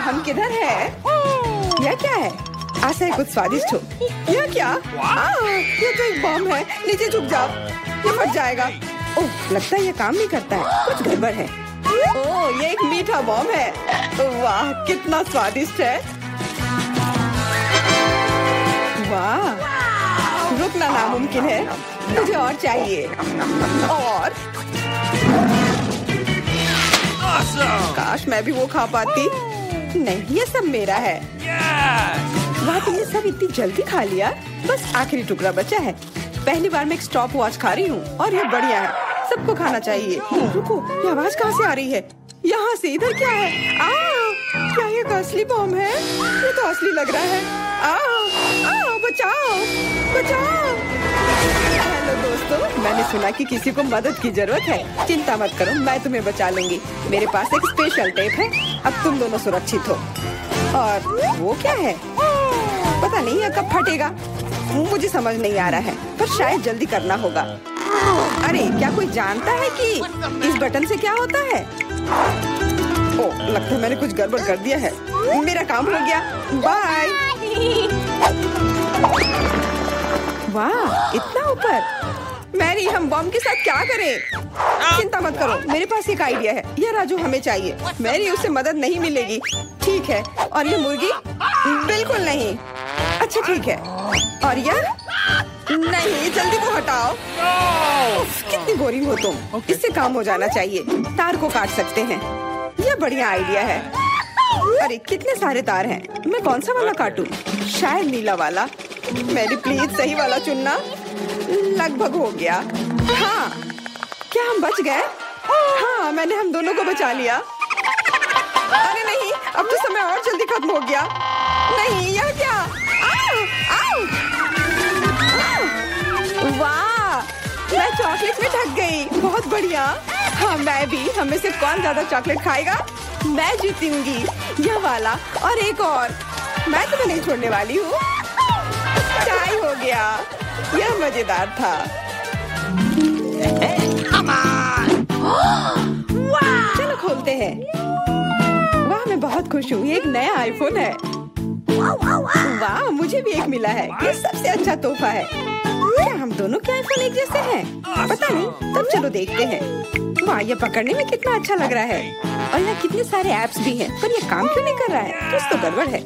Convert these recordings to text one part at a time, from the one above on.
हम किधर है? यह क्या है? आशा है कुछ स्वादिष्ट हो। यह क्या? ये तो एक बम है। नीचे झुक जाओ, ये फट जाएगा। ओह, लगता है ये काम नहीं करता है, कुछ गड़बड़ है। ओह, ये एक मीठा बम है। वाह, कितना स्वादिष्ट है। वाह, रुकना नामुमकिन है। मुझे और चाहिए। और काश मैं भी वो खा पाती। नहीं, ये सब मेरा है। वाह, तुमने सब इतनी जल्दी खा लिया। बस आखिरी टुकड़ा बचा है। पहली बार मैं एक स्टॉप वॉच खा रही हूँ और ये बढ़िया है। सबको खाना चाहिए। रुको, ये आवाज कहाँ से आ रही है? यहाँ से। इधर क्या है? क्या ये असली बम है? ये तो असली लग रहा है। बचाओ, बचाओ। हेलो दोस्तों, मैंने सुना कि किसी को मदद की जरूरत है। चिंता मत करो, मैं तुम्हें बचा लूंगी। मेरे पास एक स्पेशल टेप है। अब तुम दोनों सुरक्षित हो। और वो क्या है? पता नहीं ये कब फटेगा। मुझे समझ नहीं आ रहा है, पर शायद जल्दी करना होगा। अरे, क्या कोई जानता है कि इस बटन से क्या होता है? ओह, लगता है मैंने कुछ गड़बड़ कर दिया है। मेरा काम हो गया। बाय। वाह, इतना ऊपर। मैरी, हम बम के साथ क्या करें? चिंता मत करो, मेरे पास एक आइडिया है। यह राजू हमें चाहिए। मैरी, उससे मदद नहीं मिलेगी। ठीक है। और ये मुर्गी? बिल्कुल नहीं। अच्छा, ठीक है। और यह? नहीं, जल्दी को हटाओ। कितनी बोरिंग हो तुम। इससे काम हो जाना चाहिए। तार को काट सकते हैं। यह बढ़िया आइडिया है। अरे, कितने सारे तार हैं। मैं कौन सा वाला काटूं? शायद नीला वाला। मेरी प्लीज सही वाला चुनना। लगभग हो गया। हाँ, क्या हम बच गए? हाँ, मैंने हम दोनों को बचा लिया। अरे नहीं, अब तो समय और जल्दी खत्म हो गया। नहीं, यह क्या? आओ, आओ। वाह, मैं चॉकलेट में ढक गई। बहुत बढ़िया। हाँ, मैं भी। हम में से कौन ज्यादा चॉकलेट खाएगा? मैं जीतूंगी। यह वाला और एक और। मैं तुम्हें नहीं छोड़ने वाली हूँ। चाय हो गया। यह मजेदार था। चलो खोलते हैं। वाह, मैं बहुत खुश हूँ। ये एक नया आईफोन है। वाह, मुझे भी एक मिला है। ये सबसे अच्छा तोहफा है। क्या हम दोनों के आईफोन एक जैसे हैं? पता नहीं, तब चलो देखते हैं। वाह, ये पकड़ने में कितना अच्छा लग रहा है। और यहाँ कितने सारे ऐप्स भी हैं, पर ये काम क्यों नहीं कर रहा है? कुछ तो गड़बड़ है।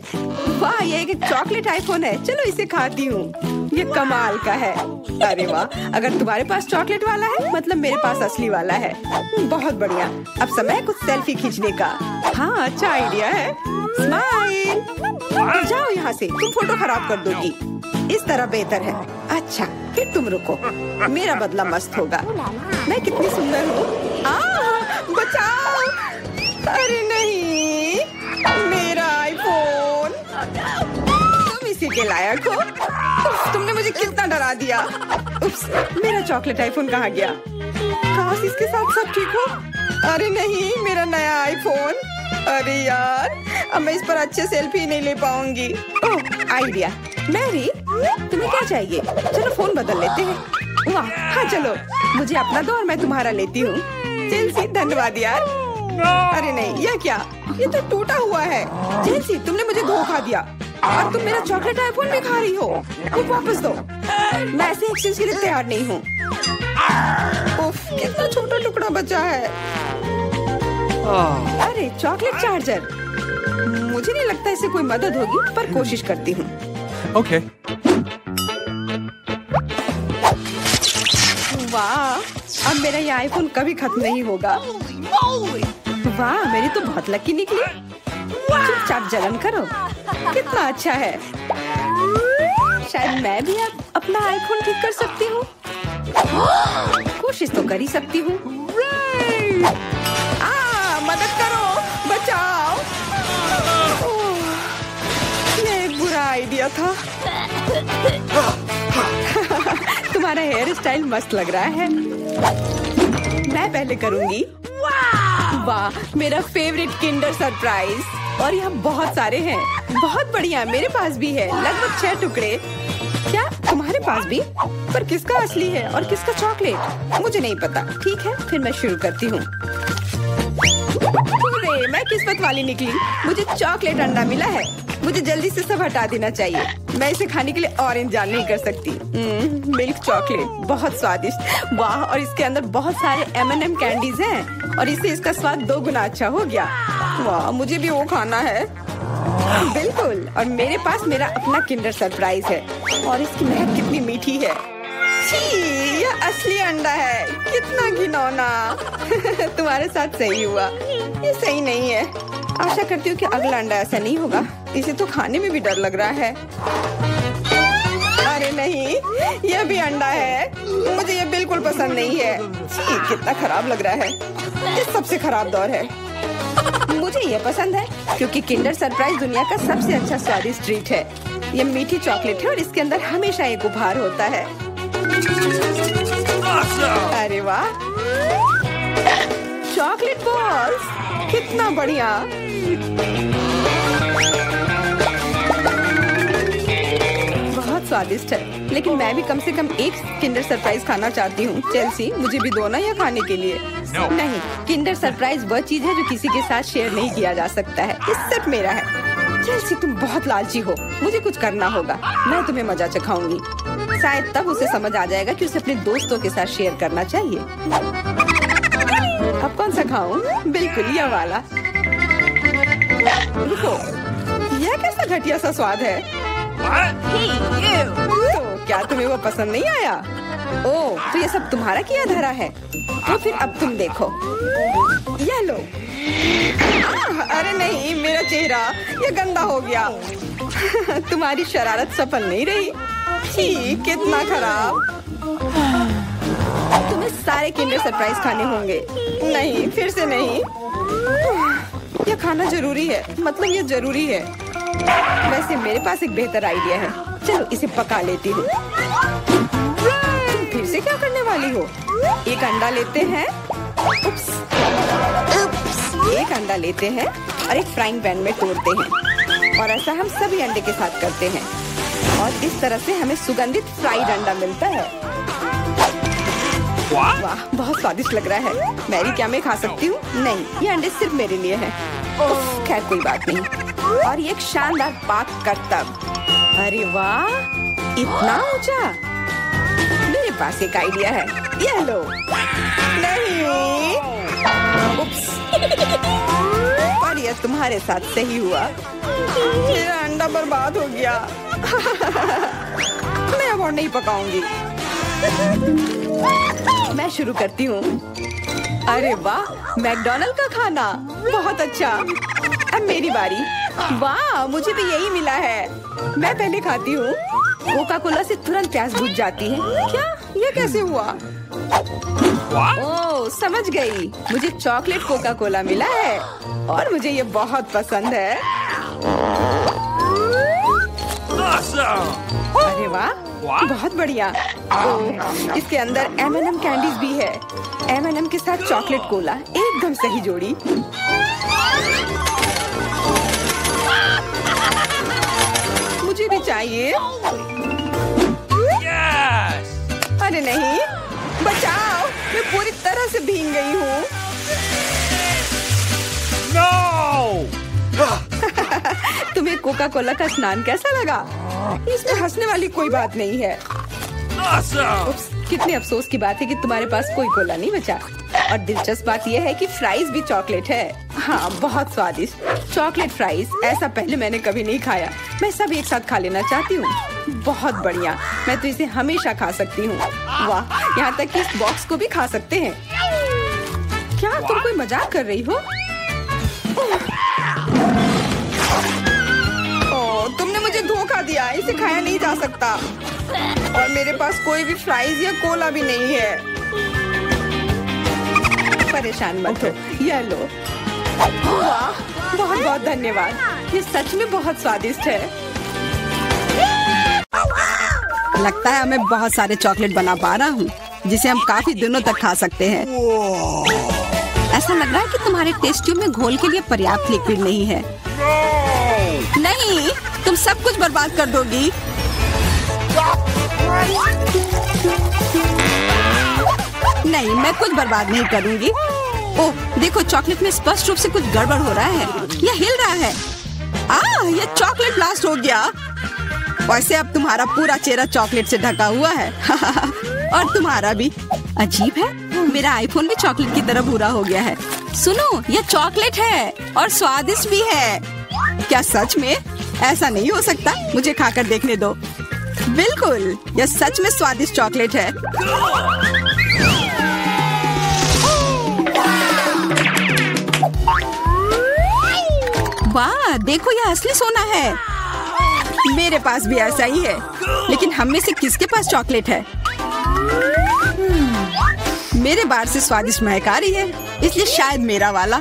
वाह, ये एक चॉकलेट आईफोन है। चलो इसे खाती हूँ। ये कमाल का है। अरे वाह, अगर तुम्हारे पास चॉकलेट वाला है, मतलब मेरे पास असली वाला है। बहुत बढ़िया। अब समय है कुछ सेल्फी खींचने का। हाँ, अच्छा आइडिया है। स्माइल। जाओ यहाँ से, तुम फोटो खराब कर दोगी। इस तरह बेहतर है। अच्छा, फिर तुम रुको। मेरा बदला मस्त होगा। मैं कितनी सुंदर हूँ। बचाओ। अरे नहीं, मेरा आईफोन। तुम इसी के लायक हो। तुमने मुझे कितना डरा दिया। उप्स, मेरा चॉकलेट आईफोन कहाँ गया? काश इसके साथ सब ठीक हो। अरे नहीं, मेरा नया आईफोन। अरे यार, अब मैं इस पर अच्छे सेल्फी नहीं ले पाऊंगी। ओह, आइडिया। मैरी, तुम्हें क्या चाहिए? चलो फोन बदल लेते हैं। वाह, हाँ चलो। मुझे अपना दो और मैं तुम्हारा लेती हूँ। जेलसी, धन्यवाद यार। अरे नहीं, यह क्या? ये तो टूटा हुआ है। जेलसी, तुमने मुझे धोखा दिया और तुम मेरा चॉकलेट आईफोन भी खा रही हो। वो वापस दो। मैं ऐसे एक्सचेंज के लिए तैयार नहीं हूँ। उफ, कितना छोटा टुकड़ा बचा है। अरे, चॉकलेट चार्जर। मुझे नहीं लगता इससे कोई मदद होगी, पर कोशिश करती हूँ। Okay. वाह, अब मेरा ये आईफोन कभी खत्म नहीं होगा। वाह, मेरी तो बहुत लकी निकली। चुपचाप जलन करो। कितना अच्छा है। शायद मैं भी अब अपना आईफोन ठीक कर सकती हूँ। कोशिश तो कर ही सकती हूँ। मदद करो, बचाओ। ये एक बुरा आइडिया था। तुम्हारा हेयर स्टाइल मस्त लग रहा है। मैं पहले करूंगी। वाह, मेरा फेवरेट किंडर सरप्राइज। और यहाँ बहुत सारे हैं। बहुत बढ़िया, मेरे पास भी है। लगभग 6 टुकड़े। क्या तुम्हारे पास भी? पर किसका असली है और किसका चॉकलेट? मुझे नहीं पता। ठीक है, फिर मैं शुरू करती हूँ। अरे मैं किस्मत वाली निकली, मुझे चॉकलेट अंडा मिला है। मुझे जल्दी से सब हटा देना चाहिए। मैं इसे खाने के लिए और इंतजार नहीं कर सकती। मिल्क चॉकलेट बहुत स्वादिष्ट, वाह। और इसके अंदर बहुत सारे M&M कैंडीज हैं और इससे इसका स्वाद 2 गुना अच्छा हो गया। वाह, मुझे भी वो खाना है। बिल्कुल, और मेरे पास मेरा अपना किंडर सरप्राइज है और इसकी महक कितनी मीठी है। छी, यह असली अंडा है, कितना घिनौना। तुम्हारे साथ सही हुआ, ये सही नहीं है। आशा करती हूँ कि अगला अंडा ऐसा नहीं होगा। इसे तो खाने में भी डर लग रहा है। अरे नहीं, यह भी अंडा है। मुझे ये बिल्कुल पसंद नहीं है। छी, कितना खराब लग रहा है। ये सबसे खराब दौर है। मुझे ये पसंद है क्योंकि किंडर सरप्राइज दुनिया का सबसे अच्छा स्वादिष्ट ट्रीट है। ये मीठी चॉकलेट है और इसके अंदर हमेशा एक उपहार होता है। अरे वाह, चॉकलेट बॉल्स, कितना बढ़िया। बहुत स्वादिष्ट है, लेकिन मैं भी कम से कम एक किंडर सरप्राइज खाना चाहती हूँ। चेल्सी, मुझे भी दो ना ये खाने के लिए। नहीं, किंडर सरप्राइज वह चीज है जो किसी के साथ शेयर नहीं किया जा सकता है। ये सिर्फ मेरा है। चेल्सी, तुम बहुत लालची हो। मुझे कुछ करना होगा। मैं तुम्हें मजा चखाऊंगी। शायद तब उसे समझ आ जाएगा कि उसे अपने दोस्तों के साथ शेयर करना चाहिए। अब कौन सा खाऊं? बिल्कुल यह वाला। रुको, यह कैसा घटिया सा स्वाद है। तो क्या तुम्हें वो पसंद नहीं आया? ओह, तो ये सब तुम्हारा किया धरा है। तो फिर अब तुम देखो, यह लो। अरे नहीं, मेरा चेहरा ये गंदा हो गया। तुम्हारी शरारत सफल नहीं रही। छी, कितना खराब। तुम्हें सारे किंडर सरप्राइज खाने होंगे। नहीं, फिर से नहीं। यह खाना जरूरी है, मतलब ये जरूरी है। वैसे मेरे पास एक बेहतर आइडिया है। चलो इसे पका लेती हूँ। तुम फिर से क्या करने वाली हो? एक अंडा लेते हैं। उप्स, एक अंडा लेते हैं और एक फ्राइंग पैन में तोड़ते हैं और ऐसा हम सभी अंडे के साथ करते हैं और इस तरह से हमें सुगंधित फ्राइड अंडा मिलता है। वाह, बहुत स्वादिष्ट लग रहा है। मैरी, क्या मैं खा सकती हूँ? नहीं, ये अंडे सिर्फ मेरे लिए हैं। खैर कोई बात नहीं। और ये एक शानदार पाक करतब। अरे वाह, इतना ऊंचा। मेरे पास एक आइडिया है। ये लो। नहीं, उप्स। पर यह तुम्हारे साथ सही हुआ। मेरा अंडा बर्बाद हो गया। मैं अब और नहीं पकाऊंगी। मैं शुरू करती हूँ। अरे वाह, मैकडॉनल्ड का खाना, बहुत अच्छा। अब मेरी बारी। वाह, मुझे भी यही मिला है। मैं पहले खाती हूँ। कोका कोला से तुरंत प्यास बुझ जाती है। क्या? ये कैसे हुआ? ओह, समझ गई। मुझे चॉकलेट कोका कोला मिला है और मुझे ये बहुत पसंद है। अरे वाह, बहुत बढ़िया। ओह, इसके अंदर M&M कैंडीज भी है। M&M के साथ चॉकलेट कोला, एकदम सही जोड़ी। मुझे भी चाहिए। अरे नहीं, बचाओ, मैं पूरी तरह से भीग गई हूँ। तुम्हें कोका कोला का स्नान कैसा लगा? इसमें हंसने वाली कोई बात नहीं है। उप्स, कितने अफसोस की बात है कि तुम्हारे पास कोई कोला नहीं बचा। और दिलचस्प बात यह है कि फ्राइज भी चॉकलेट है। हाँ, बहुत स्वादिष्ट चॉकलेट फ्राइज। ऐसा पहले मैंने कभी नहीं खाया। मैं सब एक साथ खा लेना चाहती हूँ। बहुत बढ़िया, मैं तो इसे हमेशा खा सकती हूँ। वाह, यहाँ तक कि इस बॉक्स को भी खा सकते हैं। क्या तुम कोई मजाक कर रही हो? ओह, तुमने मुझे धोखा दिया। इसे खाया नहीं जा सकता और मेरे पास कोई भी फ्राइज या कोला भी नहीं है। परेशान मत हो, यह लो। वाह, बहुत बहुत धन्यवाद। ये सच में बहुत स्वादिष्ट है। लगता है मैं बहुत सारे चॉकलेट बना पा रहा हूँ जिसे हम काफी दिनों तक खा सकते हैं। ऐसा लग रहा है कि तुम्हारे टेस्ट ट्यूब में घोल के लिए पर्याप्त लिक्विड नहीं है। नहीं, तुम सब कुछ बर्बाद कर दोगी। नहीं, मैं कुछ बर्बाद नहीं करूंगी। ओह देखो, चॉकलेट में स्पष्ट रूप से कुछ गड़बड़ हो रहा है। यह हिल रहा है। यह चॉकलेट ब्लास्ट हो गया। वैसे अब तुम्हारा पूरा चेहरा चॉकलेट से ढका हुआ है। और तुम्हारा भी। अजीब है, मेरा आईफोन भी चॉकलेट की तरह भूरा हो गया है। सुनो, यह चॉकलेट है और स्वादिष्ट भी है। क्या सच में? ऐसा नहीं हो सकता, मुझे खाकर देखने दो। बिल्कुल, यह सच में स्वादिष्ट चॉकलेट है। वाह, देखो यह असली सोना है। मेरे पास भी ऐसा ही है, लेकिन हम में से किसके पास चॉकलेट है? मेरे बार से स्वादिष्ट महक आ रही है, इसलिए शायद मेरा वाला।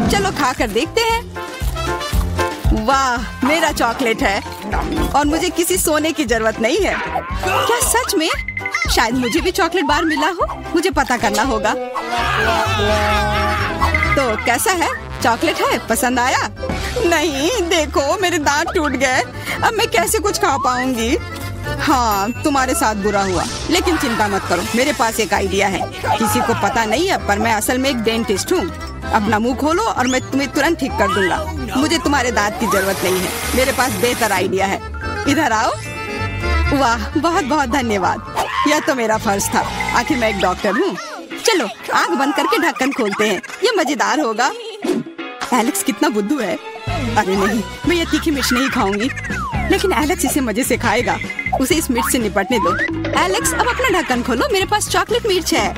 चलो खाकर देखते हैं। वाह, मेरा चॉकलेट है और मुझे किसी सोने की जरूरत नहीं है। क्या सच में? शायद मुझे भी चॉकलेट बार मिला हो, मुझे पता करना होगा। तो कैसा है? चॉकलेट है? पसंद आया? नहीं, देखो मेरे दांत टूट गए। अब मैं कैसे कुछ खा पाऊंगी? हाँ, तुम्हारे साथ बुरा हुआ, लेकिन चिंता मत करो, मेरे पास एक आइडिया है। किसी को पता नहीं है, पर मैं असल में एक डेंटिस्ट हूँ। अपना मुंह खोलो और मैं तुम्हें तुरंत ठीक कर दूंगा। मुझे तुम्हारे दांत की जरूरत नहीं है, मेरे पास बेहतर आइडिया है। इधर आओ। वाह, बहुत बहुत धन्यवाद। यह तो मेरा फर्ज था, आखिर मैं एक डॉक्टर हूँ। चलो आँख बंद करके ढक्कन खोलते हैं, ये मजेदार होगा। एलेक्स कितना बुद्धू है। अरे नहीं, मैं ये तीखी मिर्च नहीं खाऊंगी, लेकिन एलेक्स इसे मजे से खाएगा। उसे इस मिर्च से निपटने दो। एलेक्स, अब अपना ढक्कन खोलो, मेरे पास चॉकलेट मिर्च है।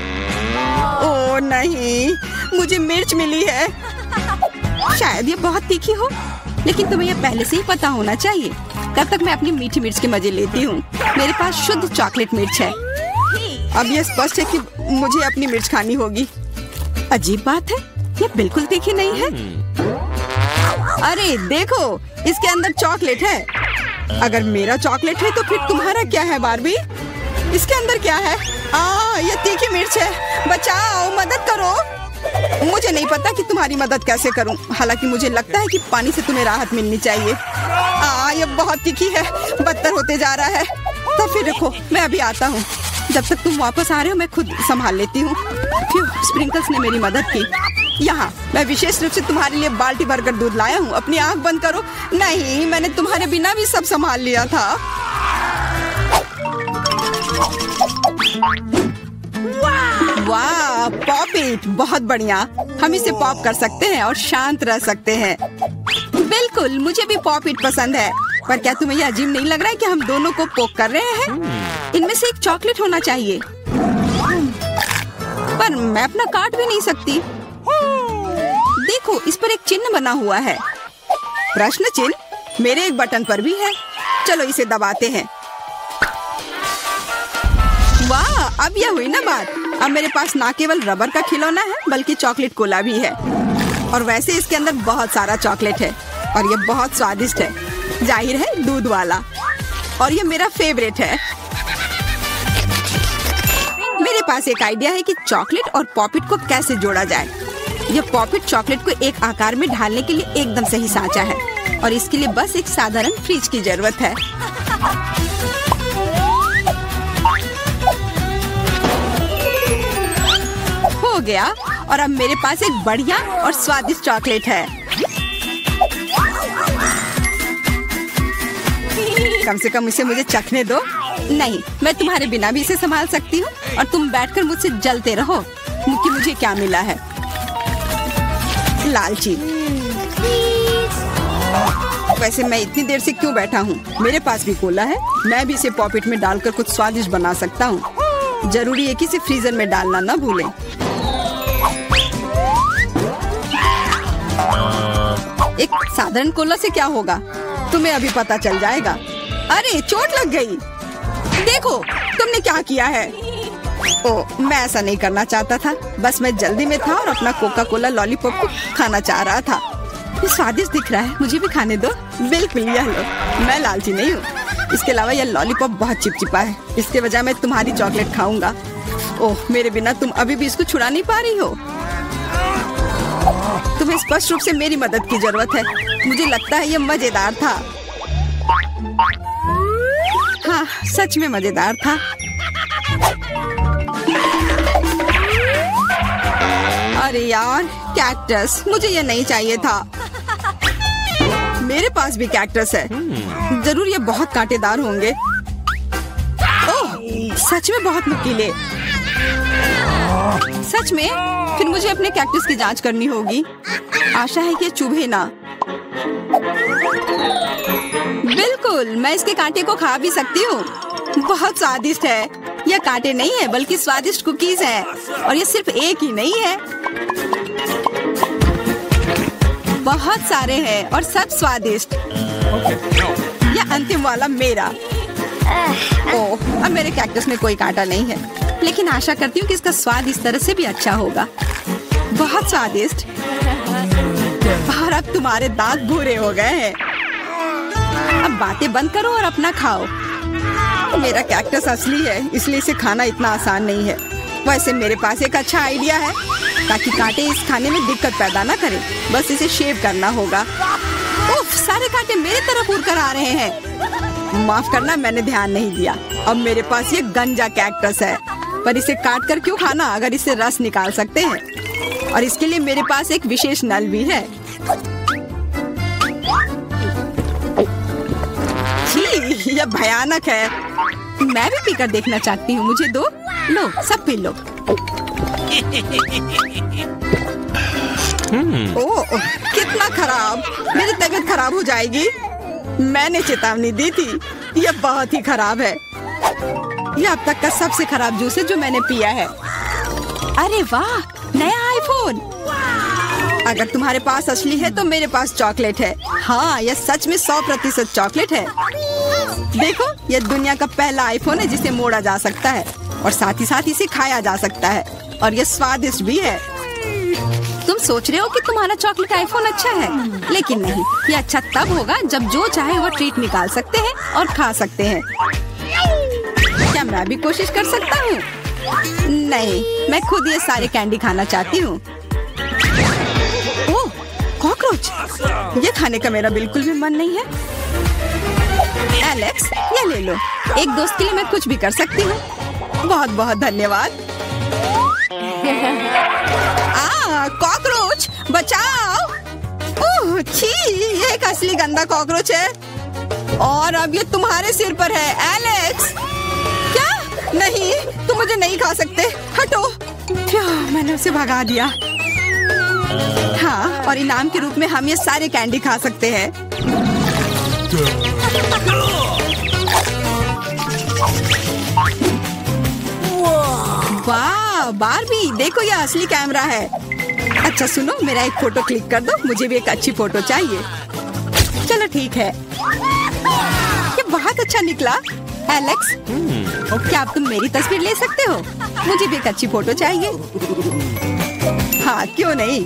ओह नहीं, मुझे मिर्च मिली है। शायद ये बहुत तीखी हो, लेकिन तुम्हें यह पहले से ही पता होना चाहिए। तब तक मैं अपनी मीठी मिर्च के मजे लेती हूँ। मेरे पास शुद्ध चॉकलेट मिर्च है। अब यह स्पष्ट है कि मुझे अपनी मिर्च खानी होगी। अजीब बात है, ये बिल्कुल तीखी नहीं है। अरे देखो, इसके अंदर चॉकलेट है। अगर मेरा चॉकलेट है तो फिर तुम्हारा क्या है बार्बी? इसके अंदर क्या है? ये तीखी मिर्च है। बचाओ, मदद करो। मुझे नहीं पता कि तुम्हारी मदद कैसे करूं। हालांकि मुझे लगता है कि पानी से तुम्हें राहत मिलनी चाहिए। ये बहुत तीखी है, बदतर होते जा रहा है। तो फिर रखो, मैं अभी आता हूँ। जब तक तुम वापस आ रहे हो मैं खुद संभाल लेती हूँ। स्प्रिंकल्स ने मेरी मदद की। यहाँ मैं विशेष रूप से तुम्हारे लिए बाल्टी भरकर दूध लाया हूँ। अपनी आँख बंद करो। नहीं, मैंने तुम्हारे बिना भी सब संभाल लिया था। वाह, पॉप इट, बहुत बढ़िया। हम इसे पॉप कर सकते हैं और शांत रह सकते हैं। बिल्कुल, मुझे भी पॉप इट पसंद है। पर क्या तुम्हें यह अजीब नहीं लग रहा है कि हम दोनों को पोक कर रहे हैं? इनमें से एक चॉकलेट होना चाहिए, पर मैं अपना काट भी नहीं सकती। देखो, इस पर एक चिन्ह बना हुआ है। प्रश्न चिन्ह मेरे एक बटन पर भी है। चलो इसे दबाते हैं। वाह, अब यह हुई ना बात। अब मेरे पास ना केवल रबर का खिलौना है, बल्कि चॉकलेट कोला भी है। और वैसे इसके अंदर बहुत सारा चॉकलेट है और ये बहुत स्वादिष्ट है। जाहिर है, दूध वाला। और ये मेरा फेवरेट है। मेरे पास एक आइडिया है कि चॉकलेट और पॉपिट को कैसे जोड़ा जाए। यह पॉपिट चॉकलेट को एक आकार में ढालने के लिए एकदम सही सांचा है और इसके लिए बस एक साधारण फ्रिज की जरूरत है। हो गया, और अब मेरे पास एक बढ़िया और स्वादिष्ट चॉकलेट है। कम से कम इसे मुझे चखने दो। नहीं, मैं तुम्हारे बिना भी इसे संभाल सकती हूँ और तुम बैठकर मुझसे जलते रहो कि मुझे क्या मिला है। लालची। वैसे मैं इतनी देर से क्यों बैठा हूँ? मेरे पास भी कोला है। मैं भी इसे पॉकेट में डालकर कुछ स्वादिष्ट बना सकता हूँ। जरूरी है कि इसे फ्रीजर में डालना ना भूलें। एक साधारण कोला से क्या होगा, तुम्हें अभी पता चल जाएगा। अरे, चोट लग गई। देखो तुमने क्या किया है। ओह, मैं ऐसा नहीं करना चाहता था। बस मैं जल्दी में था और अपना कोका कोला लॉलीपॉप को खाना चाह रहा था। ये स्वादिष्ट दिख रहा है, मुझे भी खाने दो। बिल्कुल, यह लो। मैं लालची नहीं हूँ। इसके अलावा यह लॉलीपॉप बहुत चिपचिपा है। इसके बजाय मैं तुम्हारी चॉकलेट खाऊंगा। ओह, मेरे बिना तुम अभी भी इसको छुड़ा नहीं पा रही हो। तुम्हें स्पष्ट रूप से मेरी मदद की जरूरत है। मुझे लगता है यह मजेदार था। हाँ, सच में मजेदार था। अरे यार, कैक्टस, मुझे ये नहीं चाहिए था। मेरे पास भी कैक्टस है। जरूर ये बहुत कांटेदार होंगे। ओह, सच में बहुत नुकीले। सच में? फिर मुझे अपने कैक्टस की जांच करनी होगी। आशा है कि ये चुभे ना। बिल्कुल, मैं इसके कांटे को खा भी सकती हूँ। बहुत स्वादिष्ट है। यह कांटे नहीं है बल्कि स्वादिष्ट कुकीज है। और ये सिर्फ एक ही नहीं है, बहुत सारे हैं और सब स्वादिष्ट। यह अंतिम वाला मेरा। ओह, अब मेरे कैक्टस में कोई कांटा नहीं है, लेकिन आशा करती हूँ कि इसका स्वाद इस तरह से भी अच्छा होगा। बहुत स्वादिष्ट। और अब तुम्हारे दांत भूरे हो गए हैं। अब बातें बंद करो और अपना खाओ। मेरा कैक्टस असली है, इसलिए इसे खाना इतना आसान नहीं है। वैसे मेरे पास एक अच्छा आइडिया है, ताकि कांटे इस खाने में दिक्कत पैदा ना करें। बस इसे शेव करना होगा। उफ, सारे कांटे मेरे तरफ उड़ कर आ रहे हैं। माफ करना, मैंने ध्यान नहीं दिया। अब मेरे पास ये गंजा कैक्टस है, पर इसे काट कर क्यों खाना अगर इससे रस निकाल सकते हैं। और इसके लिए मेरे पास एक विशेष नल भी है। छी, यह भयानक है। मैं भी पीकर देखना चाहती हूँ। मुझे दो। लो, सब पी लो। ओह, कितना खराब। मेरी तबीयत खराब हो जाएगी। मैंने चेतावनी दी थी। यह बहुत ही खराब है। यह अब तक का सबसे खराब जूस है जो मैंने पिया है। अरे वाह, नया आईफोन। अगर तुम्हारे पास असली है तो मेरे पास चॉकलेट है। हाँ, यह सच में 100% चॉकलेट है। देखो, यह दुनिया का पहला आईफोन है जिसे मोड़ा जा सकता है और साथ ही साथ इसे खाया जा सकता है। और यह स्वादिष्ट भी है। तुम सोच रहे हो कि तुम्हारा चॉकलेट आईफोन अच्छा है, लेकिन नहीं। यह अच्छा तब होगा जब जो चाहे वो ट्रीट निकाल सकते हैं और खा सकते हैं। क्या मैं भी कोशिश कर सकता हूँ? नहीं, मैं खुद ये सारे कैंडी खाना चाहती हूँ। ओह, कॉकरोच। ये खाने का मेरा बिल्कुल भी मन नहीं है। एलेक्स, ये ले लो। एक दोस्त के लिए मैं कुछ भी कर सकती हूँ। बहुत बहुत धन्यवाद। कॉकरोच, बचाओ। ओह छी, ये एक असली गंदा कॉकरोच है। और अब ये तुम्हारे सिर पर है, एलेक्स। क्या? नहीं, तुम मुझे नहीं खा सकते। हटो। मैंने उसे भगा दिया। हाँ, और इनाम के रूप में हम ये सारे कैंडी खा सकते हैं। वाह, बारबी, देखो ये असली कैमरा है। अच्छा सुनो, मेरा एक फोटो क्लिक कर दो। मुझे भी एक अच्छी फोटो चाहिए। चलो ठीक है। ये बहुत अच्छा निकला। एलेक्स, क्या अब तुम मेरी तस्वीर ले सकते हो? मुझे भी एक अच्छी फोटो चाहिए। हाँ, क्यों नहीं।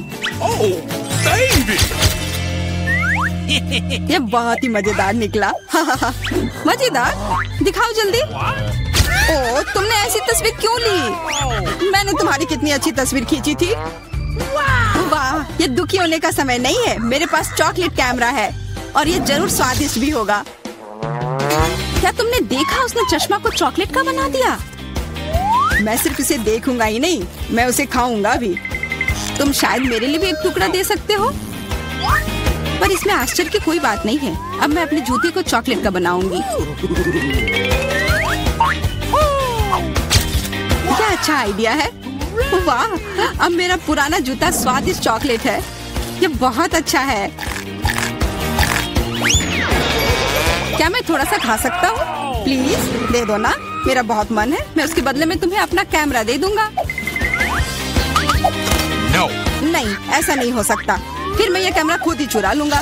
ये बहुत ही मजेदार निकला। मजेदार? दिखाओ जल्दी। ओह, तुमने ऐसी तस्वीर क्यों ली? मैंने तुम्हारी कितनी अच्छी तस्वीर खींची थी। वाह, ये दुखी होने का समय नहीं है। मेरे पास चॉकलेट कैमरा है और ये जरूर स्वादिष्ट भी होगा। क्या तुमने देखा, उसने चश्मा को चॉकलेट का बना दिया? मैं सिर्फ इसे देखूंगा ही नहीं, मैं उसे खाऊंगा भी। तुम शायद मेरे लिए भी एक टुकड़ा दे सकते हो। पर इसमें आश्चर्य की कोई बात नहीं है। अब मैं अपने जूते को चॉकलेट का बनाऊंगी। क्या अच्छा आइडिया है। वाह, अब मेरा पुराना जूता स्वादिष्ट चॉकलेट है। ये बहुत अच्छा है। क्या मैं थोड़ा सा खा सकता हूँ? प्लीज दे दो ना, मेरा बहुत मन है। मैं उसके बदले में तुम्हें अपना कैमरा दे दूंगा। No. नहीं, ऐसा नहीं हो सकता। फिर मैं ये कैमरा खुद ही चुरा लूंगा।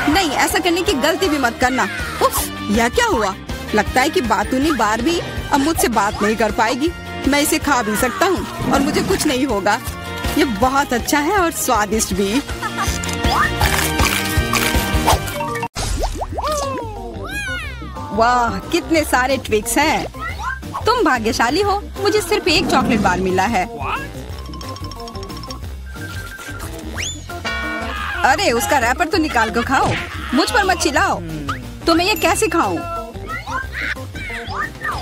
नहीं, ऐसा करने की गलती भी मत करना। उफ, यह क्या हुआ? लगता है कि बातूनी बारबी अब मुझसे बात नहीं कर पाएगी। मैं इसे खा भी सकता हूँ और मुझे कुछ नहीं होगा। ये बहुत अच्छा है और स्वादिष्ट भी। वाह, कितने सारे ट्विक्स हैं। तुम भाग्यशाली हो, मुझे सिर्फ एक चॉकलेट बार मिला है। अरे, उसका रैपर तो निकाल कर खाओ। मुझ पर मत चिल्लाओ। तो मैं ये कैसे खाऊं?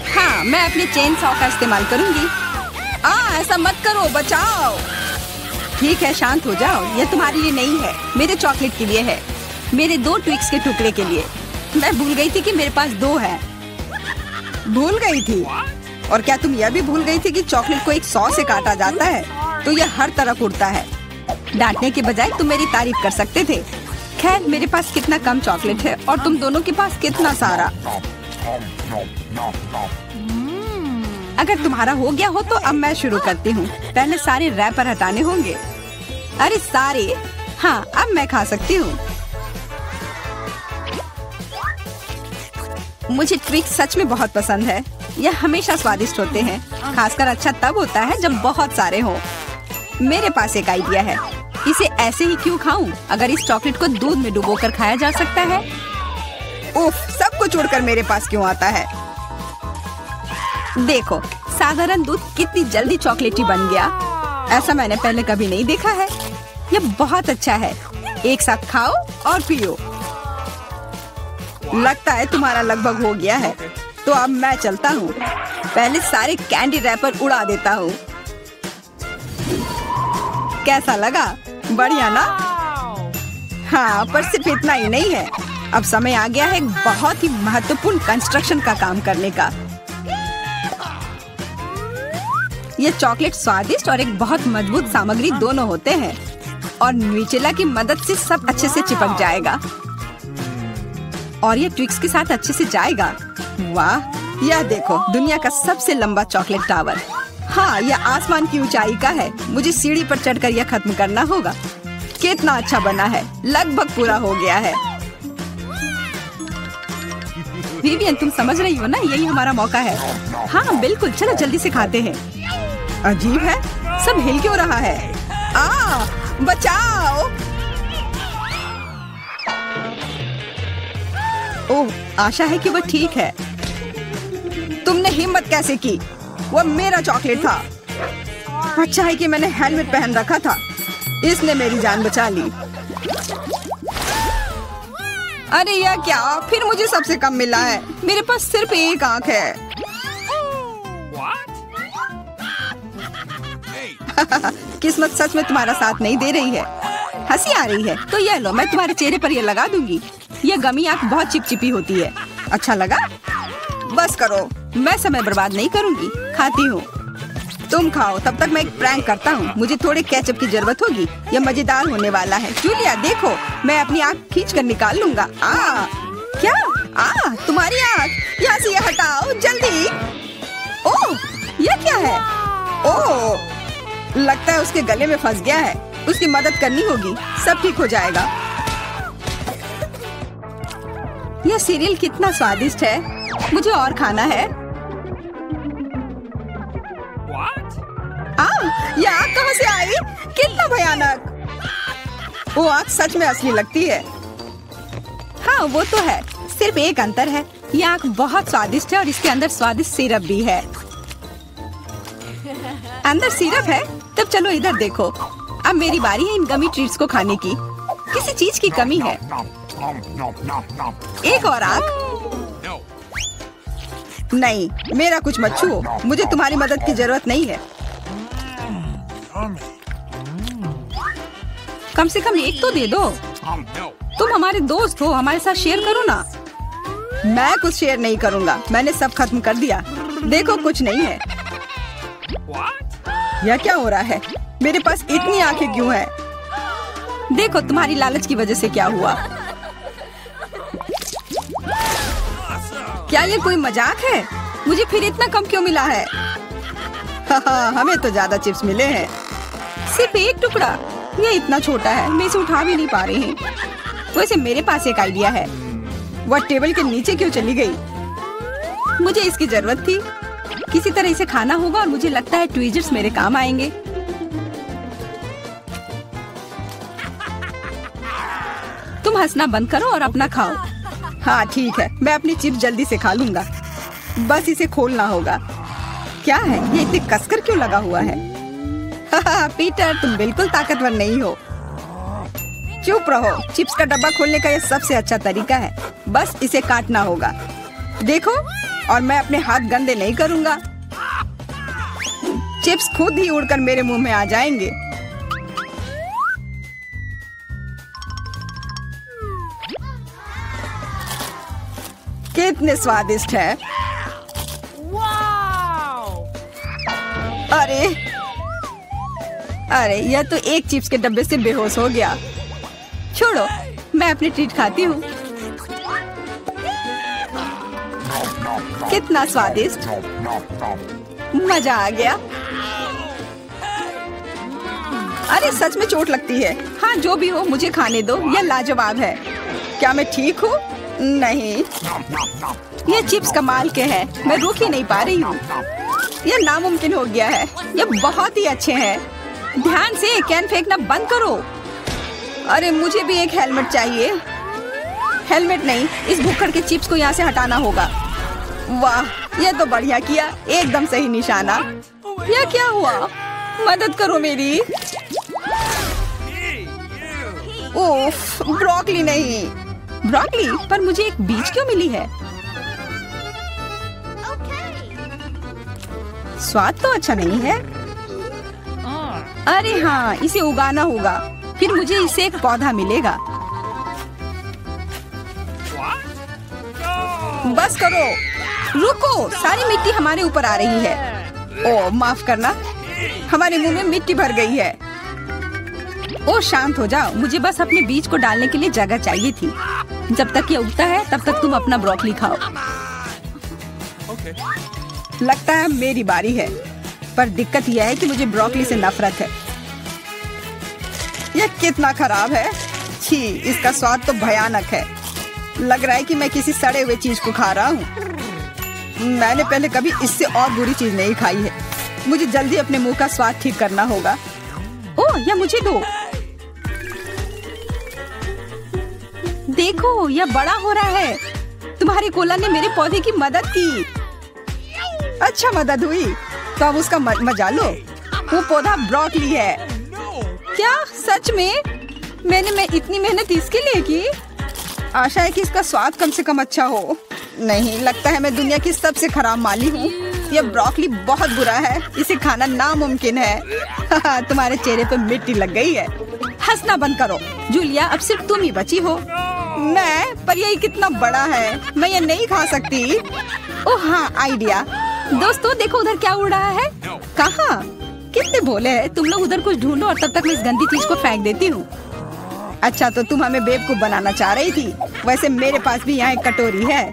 हाँ, मैं अपनी चेन सॉ का इस्तेमाल करूंगी। ऐसा मत करो, बचाओ। ठीक है, शांत हो जाओ। ये तुम्हारे लिए नहीं है, मेरे चॉकलेट के लिए है, मेरे 2 ट्विक्स के टुकड़े के लिए। मैं भूल गई थी कि मेरे पास 2 है। भूल गई थी? और क्या तुम यह भी भूल गई थी कि चॉकलेट को एक 100 से काटा जाता है, तो यह हर तरफ उड़ता है। डांटने के बजाय तुम मेरी तारीफ कर सकते थे। खैर, मेरे पास कितना कम चॉकलेट है और तुम दोनों के पास कितना सारा। अगर तुम्हारा हो गया हो तो अब मैं शुरू करती हूँ। पहले सारे रैपर हटाने होंगे। अरे सारे? हाँ, अब मैं खा सकती हूँ। मुझे ट्विक्स सच में बहुत पसंद है। यह हमेशा स्वादिष्ट होते हैं। खासकर अच्छा तब होता है जब बहुत सारे हो। मेरे पास एक आइडिया है। इसे ऐसे ही क्यों खाऊं? अगर इस चॉकलेट को दूध में डुबोकर खाया जा सकता है। उफ, सब कुछ उड़कर मेरे पास क्यों आता है? देखो, साधारण दूध कितनी जल्दी चॉकलेटी बन गया। ऐसा मैंने पहले कभी नहीं देखा है। यह बहुत अच्छा है। एक साथ खाओ और पियो। लगता है तुम्हारा लगभग हो गया है, तो अब मैं चलता हूँ। पहले सारे कैंडी रैपर उड़ा देता हूँ। कैसा लगा? बढ़िया ना? हाँ, पर सिर्फ इतना ही नहीं है। अब समय आ गया है एक बहुत ही महत्वपूर्ण कंस्ट्रक्शन का काम करने का। ये चॉकलेट स्वादिष्ट और एक बहुत मजबूत सामग्री दोनों होते हैं, और न्यूटेला की मदद से सब अच्छे से चिपक जाएगा और ये ट्विक्स के साथ अच्छे से जाएगा। वाह, यह देखो, दुनिया का सबसे लंबा चॉकलेट टावर। हाँ, यह आसमान की ऊंचाई का है। मुझे सीढ़ी पर चढ़कर यह खत्म करना होगा। कितना अच्छा बना है, लगभग पूरा हो गया है। विवियन, तुम समझ रही हो ना, यही हमारा मौका है। हाँ बिल्कुल, चलो जल्दी से खाते हैं। अजीब है, सब हिल क्यों रहा है? बचाओ! ओह, आशा है कि वह ठीक है। तुमने हिम्मत कैसे की? वह मेरा चॉकलेट था। अच्छा है कि मैंने हेलमेट पहन रखा था। इसने मेरी जान बचा ली। अरे यह क्या? फिर मुझे सबसे कम मिला है। मेरे पास सिर्फ एक आंख है। किस्मत सच में तुम्हारा साथ नहीं दे रही है। हंसी आ रही है तो यह लो, मैं तुम्हारे चेहरे पर यह लगा दूंगी। यह गमी आंख बहुत चिपचिपी होती है। अच्छा लगा? बस करो, मैं समय बर्बाद नहीं करूंगी। खाती हूँ, तुम खाओ। तब तक मैं एक प्रैंक करता हूँ। मुझे थोड़े केचप की जरूरत होगी। यह मजेदार होने वाला है। जूलिया देखो, मैं अपनी आँख खींच कर निकाल लूंगा। क्या? तुम्हारी आँख? यहाँ से यह हटाओ जल्दी। ओह, यह क्या है? ओह, लगता है उसके गले में फंस गया है। उसकी मदद करनी होगी, सब ठीक हो जाएगा। यह सीरियल कितना स्वादिष्ट है। मुझे और खाना है। यह आग कहाँ से आई? कितना भयानक! वो आग सच में असली लगती है। हाँ वो तो है, सिर्फ एक अंतर है। यह आग बहुत स्वादिष्ट है और इसके अंदर स्वादिष्ट सिरप भी है। अंदर सिरप है? तब चलो इधर देखो। अब मेरी बारी है इन गमी ट्रीट्स को खाने की। किसी चीज की कमी है। एक और आग? नहीं, मेरा कुछ मत छुओ। मुझे तुम्हारी मदद की जरूरत नहीं है। कम से कम एक तो दे दो। तुम हमारे दोस्त हो, हमारे साथ शेयर करो ना। मैं कुछ शेयर नहीं करूँगा। मैंने सब खत्म कर दिया। देखो, कुछ नहीं है। यह क्या हो रहा है? मेरे पास इतनी आंखें क्यों है? देखो, तुम्हारी लालच की वजह से क्या हुआ। क्या ये कोई मजाक है? मुझे फिर इतना कम क्यों मिला है? हमें तो ज्यादा चिप्स मिले हैं। सिर्फ एक टुकड़ा? ये इतना छोटा है, मैं इसे उठा भी नहीं पा रही हूँ। वैसे मेरे पास एक आइडिया है। वह टेबल के नीचे क्यों चली गई? मुझे इसकी जरूरत थी। किसी तरह इसे खाना होगा और मुझे लगता है ट्वीजर्स मेरे काम आएंगे। तुम हंसना बंद करो और अपना खाओ। हाँ ठीक है, मैं अपनी चिप्स जल्दी से खा लूंगा। बस इसे खोलना होगा। क्या है ये? इतने कसकर क्यों लगा हुआ है? पीटर, तुम बिल्कुल ताकतवर नहीं हो। चुप रहो। चिप्स का डब्बा खोलने का यह सबसे अच्छा तरीका है। बस इसे काटना होगा। देखो, और मैं अपने हाथ गंदे नहीं करूँगा। चिप्स खुद ही उड़कर मेरे मुंह में आ जाएंगे। कितने स्वादिष्ट है। अरे अरे, यह तो एक चिप्स के डब्बे से बेहोश हो गया। छोड़ो, मैं अपनी ट्रीट खाती हूँ। कितना स्वादिष्ट, मजा आ गया। अरे सच में चोट लगती है। हाँ जो भी हो, मुझे खाने दो, यह लाजवाब है। क्या मैं ठीक हूँ? नहीं, ये चिप्स कमाल के हैं, मैं रुक ही नहीं पा रही हूँ। यह नामुमकिन हो गया है, ये बहुत ही अच्छे हैं। ध्यान से, कैन फेंकना बंद करो। अरे मुझे भी एक हेलमेट चाहिए। हेलमेट नहीं, इस भुक्कड़ के चिप्स को यहाँ से हटाना होगा। वाह, यह तो बढ़िया किया, एकदम सही निशाना। यह क्या हुआ? मदद करो मेरी। ओफ, ब्रोकली नहीं। ब्रोकली? पर मुझे एक बीज क्यों मिली है? स्वाद तो अच्छा नहीं है। अरे हाँ, इसे उगाना होगा, फिर मुझे इससे एक पौधा मिलेगा। बस करो, रुको, सारी मिट्टी हमारे ऊपर आ रही है। ओह माफ करना, हमारे मुंह में मिट्टी भर गई है। ओह शांत हो जाओ, मुझे बस अपने बीज को डालने के लिए जगह चाहिए थी। जब तक ये उगता है तब तक तुम अपना ब्रोकली खाओ। लगता है मेरी बारी है, पर दिक्कत यह है कि मुझे ब्रोकली से नफरत है। यह कितना खराब है। छी, इसका स्वाद तो भयानक है। लग रहा है कि मैं किसी सड़े हुए चीज को खा रहा हूँ। मैंने पहले कभी इससे और बुरी चीज नहीं खाई है। मुझे जल्दी अपने मुंह का स्वाद ठीक करना होगा। ओह, यह मुझे दो। देखो, यह बड़ा हो रहा है। तुम्हारे कोला ने मेरे पौधे की मदद की। अच्छा मदद हुई, तो अब उसका मजा लो। वो पौधा ब्रोकली है। क्या सच में? मैंने इतनी मेहनत इसके लिए की। आशा है कि इसका स्वाद कम से कम अच्छा हो। नहीं, लगता है मैं दुनिया की सबसे खराब माली हूँ। यह ब्रोकली बहुत बुरा है, इसे खाना नामुमकिन है। तुम्हारे चेहरे पे मिट्टी लग गई है। हंसना बंद करो जूलिया, अब सिर्फ तुम ही बची हो। मैं? पर यही कितना बड़ा है, मैं ये नहीं खा सकती। ओह हाँ, आइडिया। दोस्तों देखो, उधर क्या उड़ रहा है। कहाँ? कितने भोले हैं तुम लोग। उधर कुछ ढूंढो और तब तक मैं इस गंदी चीज को फेंक देती हूँ। अच्छा, तो तुम हमें बेवकूफ बनाना चाह रही थी। वैसे मेरे पास भी यहाँ एक कटोरी है।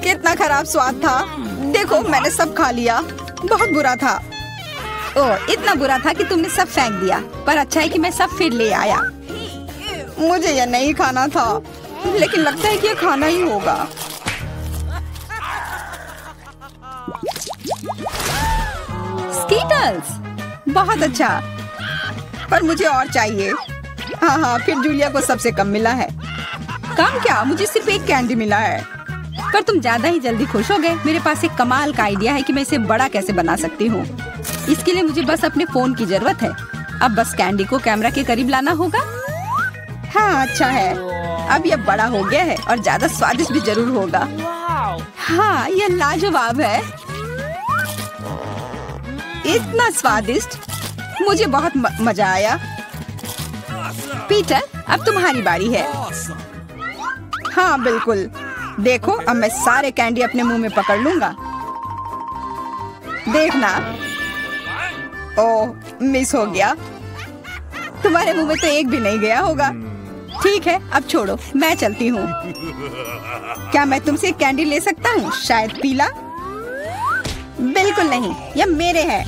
कितना खराब स्वाद था। देखो, मैंने सब खा लिया। बहुत बुरा था। ओह, इतना बुरा था कि तुमने सब फेंक दिया। पर अच्छा है कि मैं सब फिर ले आया। मुझे यह नहीं खाना था, लेकिन लगता है कि यह खाना ही होगा। स्कीटल्स, बहुत अच्छा, पर मुझे और चाहिए। हाँ हाँ, फिर जूलिया को सबसे कम मिला है। कम क्या, मुझे सिर्फ एक कैंडी मिला है। पर तुम ज्यादा ही जल्दी खुश हो गए। मेरे पास एक कमाल का आइडिया है कि मैं इसे बड़ा कैसे बना सकती हूँ। इसके लिए मुझे बस अपने फोन की जरूरत है। अब बस कैंडी को कैमरा के करीब लाना होगा। हाँ अच्छा है, अब यह बड़ा हो गया है और ज्यादा स्वादिष्ट भी जरूर होगा। हाँ, यह लाजवाब है, इतना स्वादिष्ट, मुझे बहुत मजा आया। पीटर, अब तुम्हारी बारी है। हाँ बिल्कुल, देखो अब मैं सारे कैंडी अपने मुंह में पकड़ लूंगा। देखना। ओह, मिस हो गया। तुम्हारे मुंह में तो एक भी नहीं गया होगा। ठीक है, अब छोड़ो, मैं चलती हूँ। क्या मैं तुमसे कैंडी ले सकता हूँ? शायद पीला? बिल्कुल नहीं, यह मेरे हैं।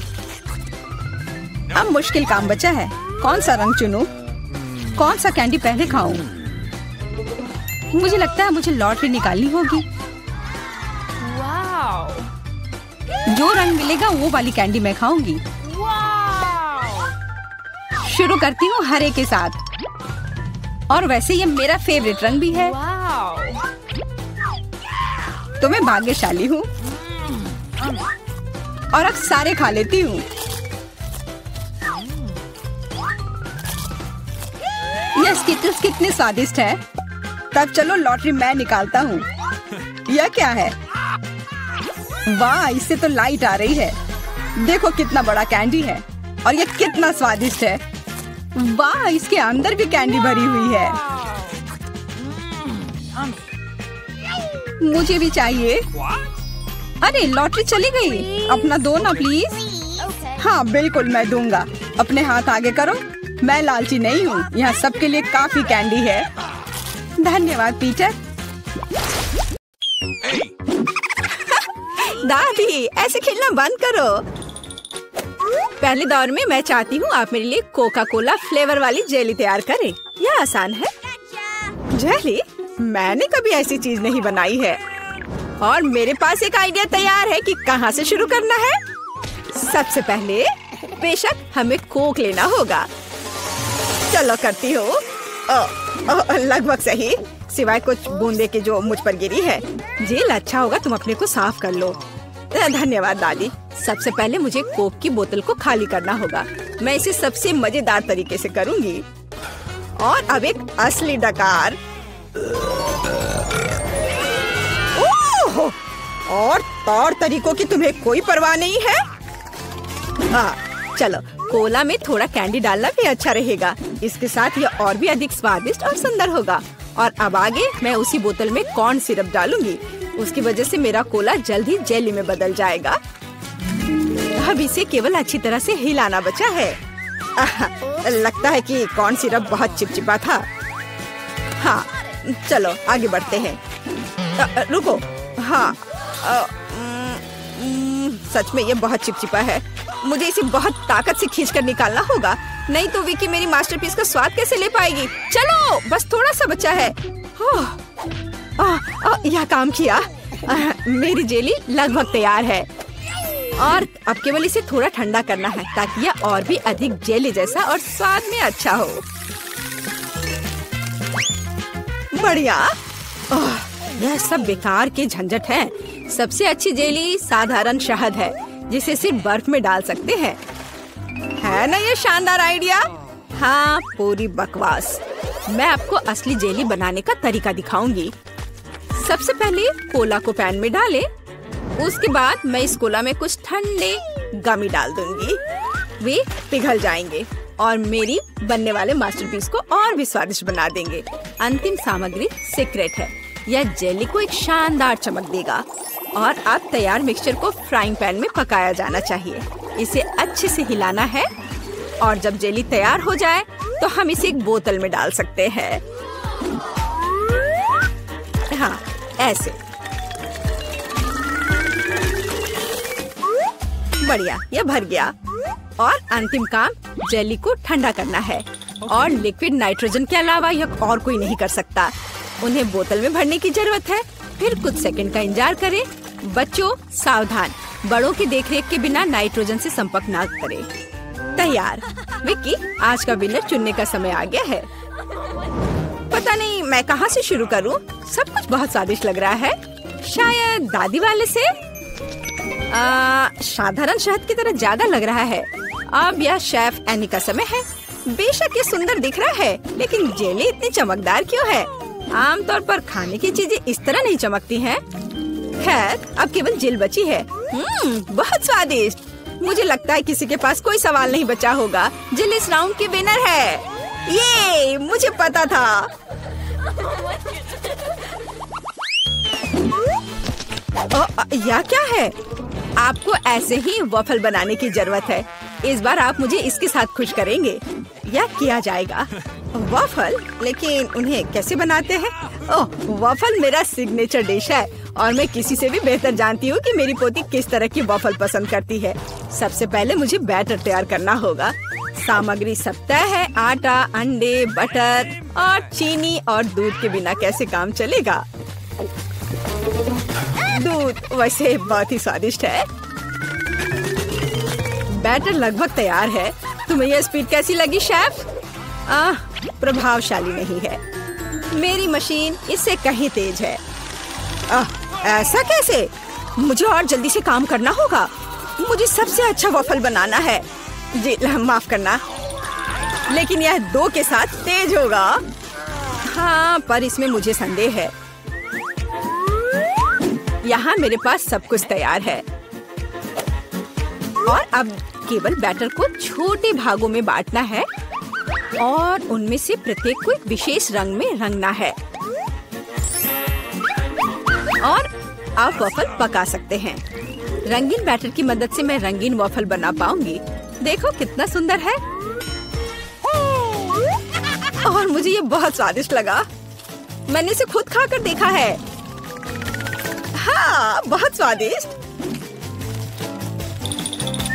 अब मुश्किल काम बचा है, कौन सा रंग चुनूं? कौन सा कैंडी पहले खाऊं? मुझे लगता है मुझे लॉटरी निकालनी होगी। जो रंग मिलेगा वो वाली कैंडी मैं खाऊंगी। शुरू करती हूँ हरे के साथ, और वैसे ये मेरा फेवरेट रंग भी है। तो मैं भाग्यशाली हूँ और अब सारे खा लेती हूँ। यह स्किटल्स कितने स्वादिष्ट है। तब चलो लॉटरी मैं निकालता हूँ। यह क्या है? वाह, इससे तो लाइट आ रही है। देखो कितना बड़ा कैंडी है और यह कितना स्वादिष्ट है। वाह, इसके अंदर भी कैंडी भरी हुई है। मुझे भी चाहिए। अरे लॉटरी चली गई, अपना दो ना प्लीज। हाँ बिल्कुल मैं दूंगा। अपने हाथ आगे करो, मैं लालची नहीं हूँ। यहाँ सबके लिए काफी कैंडी है। धन्यवाद पीटर। दादी ऐसे खेलना बंद करो। पहले दौर में मैं चाहती हूँ आप मेरे लिए कोका कोला फ्लेवर वाली जेली तैयार करें। यह आसान है। जेली? मैंने कभी ऐसी चीज नहीं बनाई है। और मेरे पास एक आइडिया तैयार है कि कहाँ से शुरू करना है। सबसे पहले बेशक हमें कोक लेना होगा। चलो करती हूँ। लगभग सही, सिवाय कुछ बूंदे के जो मुझ पर गिरी है। जेल अच्छा होगा, तुम अपने को साफ कर लो। धन्यवाद दादी। सबसे पहले मुझे कोक की बोतल को खाली करना होगा। मैं इसे सबसे मजेदार तरीके से करूँगी। और अब एक असली डकार। ओह! और तौर तरीकों की तुम्हें कोई परवाह नहीं है। हाँ चलो, कोला में थोड़ा कैंडी डालना भी अच्छा रहेगा। इसके साथ यह और भी अधिक स्वादिष्ट और सुंदर होगा। और अब आगे मैं उसी बोतल में कॉर्न सिरप डालूंगी। उसकी वजह से मेरा कोला जल्द ही जेली में बदल जाएगा। अब इसे केवल अच्छी तरह से हिलाना बचा है। लगता है कि कॉर्न सिरप बहुत चिपचिपा था। हाँ चलो आगे बढ़ते हैं। रुको। हाँ सच में ये बहुत चिपचिपा है। मुझे इसे बहुत ताकत से खींचकर निकालना होगा, नहीं तो विकी मेरी मास्टरपीस का स्वाद कैसे ले पाएगी। चलो बस थोड़ा सा बचा है। यह काम किया। मेरी जेली लगभग तैयार है। और अब केवल इसे थोड़ा ठंडा करना है ताकि यह और भी अधिक जेली जैसा और स्वाद में अच्छा हो। बढ़िया। यह सब बेकार के झंझट है। सबसे अच्छी जेली साधारण शहद है जिसे सिर्फ बर्फ में डाल सकते हैं। है ना ये शानदार आइडिया? हाँ पूरी बकवास। मैं आपको असली जेली बनाने का तरीका दिखाऊंगी। सबसे पहले कोला को पैन में डालें। उसके बाद मैं इस कोला में कुछ ठंडे गमी डाल दूंगी। वे पिघल जाएंगे और मेरी बनने वाले मास्टरपीस को और भी स्वादिष्ट बना देंगे। अंतिम सामग्री सीक्रेट है। यह जेली को एक शानदार चमक देगा। और अब तैयार मिक्सचर को फ्राइंग पैन में पकाया जाना चाहिए। इसे अच्छे से हिलाना है और जब जेली तैयार हो जाए तो हम इसे एक बोतल में डाल सकते हैं। हाँ ऐसे। बढ़िया, यह भर गया। और अंतिम काम जेली को ठंडा करना है। और लिक्विड नाइट्रोजन के अलावा यह और कोई नहीं कर सकता। उन्हें बोतल में भरने की जरूरत है। फिर कुछ सेकंड का इंतजार करें। बच्चों सावधान, बड़ों की देखरेख के बिना नाइट्रोजन से संपर्क ना करें। तैयार। विक्की, आज का विनर चुनने का समय आ गया है। पता नहीं मैं कहाँ से शुरू करूँ। सब कुछ बहुत स्वादिष्ट लग रहा है। शायद दादी वाले से। साधारण शहद की तरह ज्यादा लग रहा है। अब यह शेफ एनी का समय है। बेशक ये सुंदर दिख रहा है, लेकिन जेली इतनी चमकदार क्यों है? आमतौर पर खाने की चीजें इस तरह नहीं चमकती हैं। खैर अब केवल जेल बची है। बहुत स्वादिष्ट। मुझे लगता है किसी के पास कोई सवाल नहीं बचा होगा। जेल इस राउंड की विनर है। ये मुझे पता था। यह क्या है? आपको ऐसे ही वॉफल बनाने की जरूरत है। इस बार आप मुझे इसके साथ खुश करेंगे। यह किया जाएगा। वॉफल? लेकिन उन्हें कैसे बनाते हैं? ओह, वॉफल मेरा सिग्नेचर डिश है और मैं किसी से भी बेहतर जानती हूँ कि मेरी पोती किस तरह की वॉफल पसंद करती है। सबसे पहले मुझे बैटर तैयार करना होगा। सामग्री सब तय है। आटा, अंडे, बटर और चीनी और दूध के बिना कैसे काम चलेगा। दूध वैसे बहुत ही स्वादिष्ट है। बैटर लगभग तैयार है। तुम्हें यह स्पीड कैसी लगी शेफ? प्रभावशाली नहीं है। मेरी मशीन इससे कहीं तेज है। ऐसा कैसे? मुझे और जल्दी से काम करना होगा। मुझे सबसे अच्छा वॉफल बनाना है। जी माफ करना, लेकिन यह 2 के साथ तेज होगा। हाँ, पर इसमें मुझे संदेह है। यहाँ मेरे पास सब कुछ तैयार है और अब केवल बैटर को छोटे भागों में बांटना है और उनमें से प्रत्येक को एक विशेष रंग में रंगना है। और आप वॉफल पका सकते हैं। रंगीन बैटर की मदद से मैं रंगीन वॉफल बना पाऊंगी। देखो कितना सुंदर है और मुझे ये बहुत स्वादिष्ट लगा। मैंने इसे खुद खाकर देखा है। हाँ, बहुत स्वादिष्ट।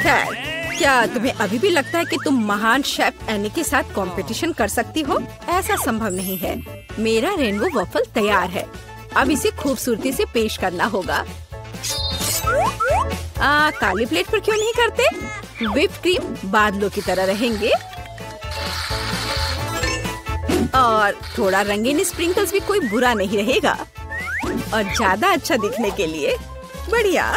खैर, क्या तुम्हें अभी भी लगता है कि तुम महान शेफ एनी के साथ कंपटीशन कर सकती हो? ऐसा संभव नहीं है। मेरा रेनबो वॉफल तैयार है। अब इसे खूबसूरती से पेश करना होगा। काली प्लेट पर क्यों नहीं करते? व्हिप क्रीम बादलों की तरह रहेंगे और थोड़ा रंगीन स्प्रिंकल्स भी कोई बुरा नहीं रहेगा। और ज्यादा अच्छा दिखने के लिए बढ़िया।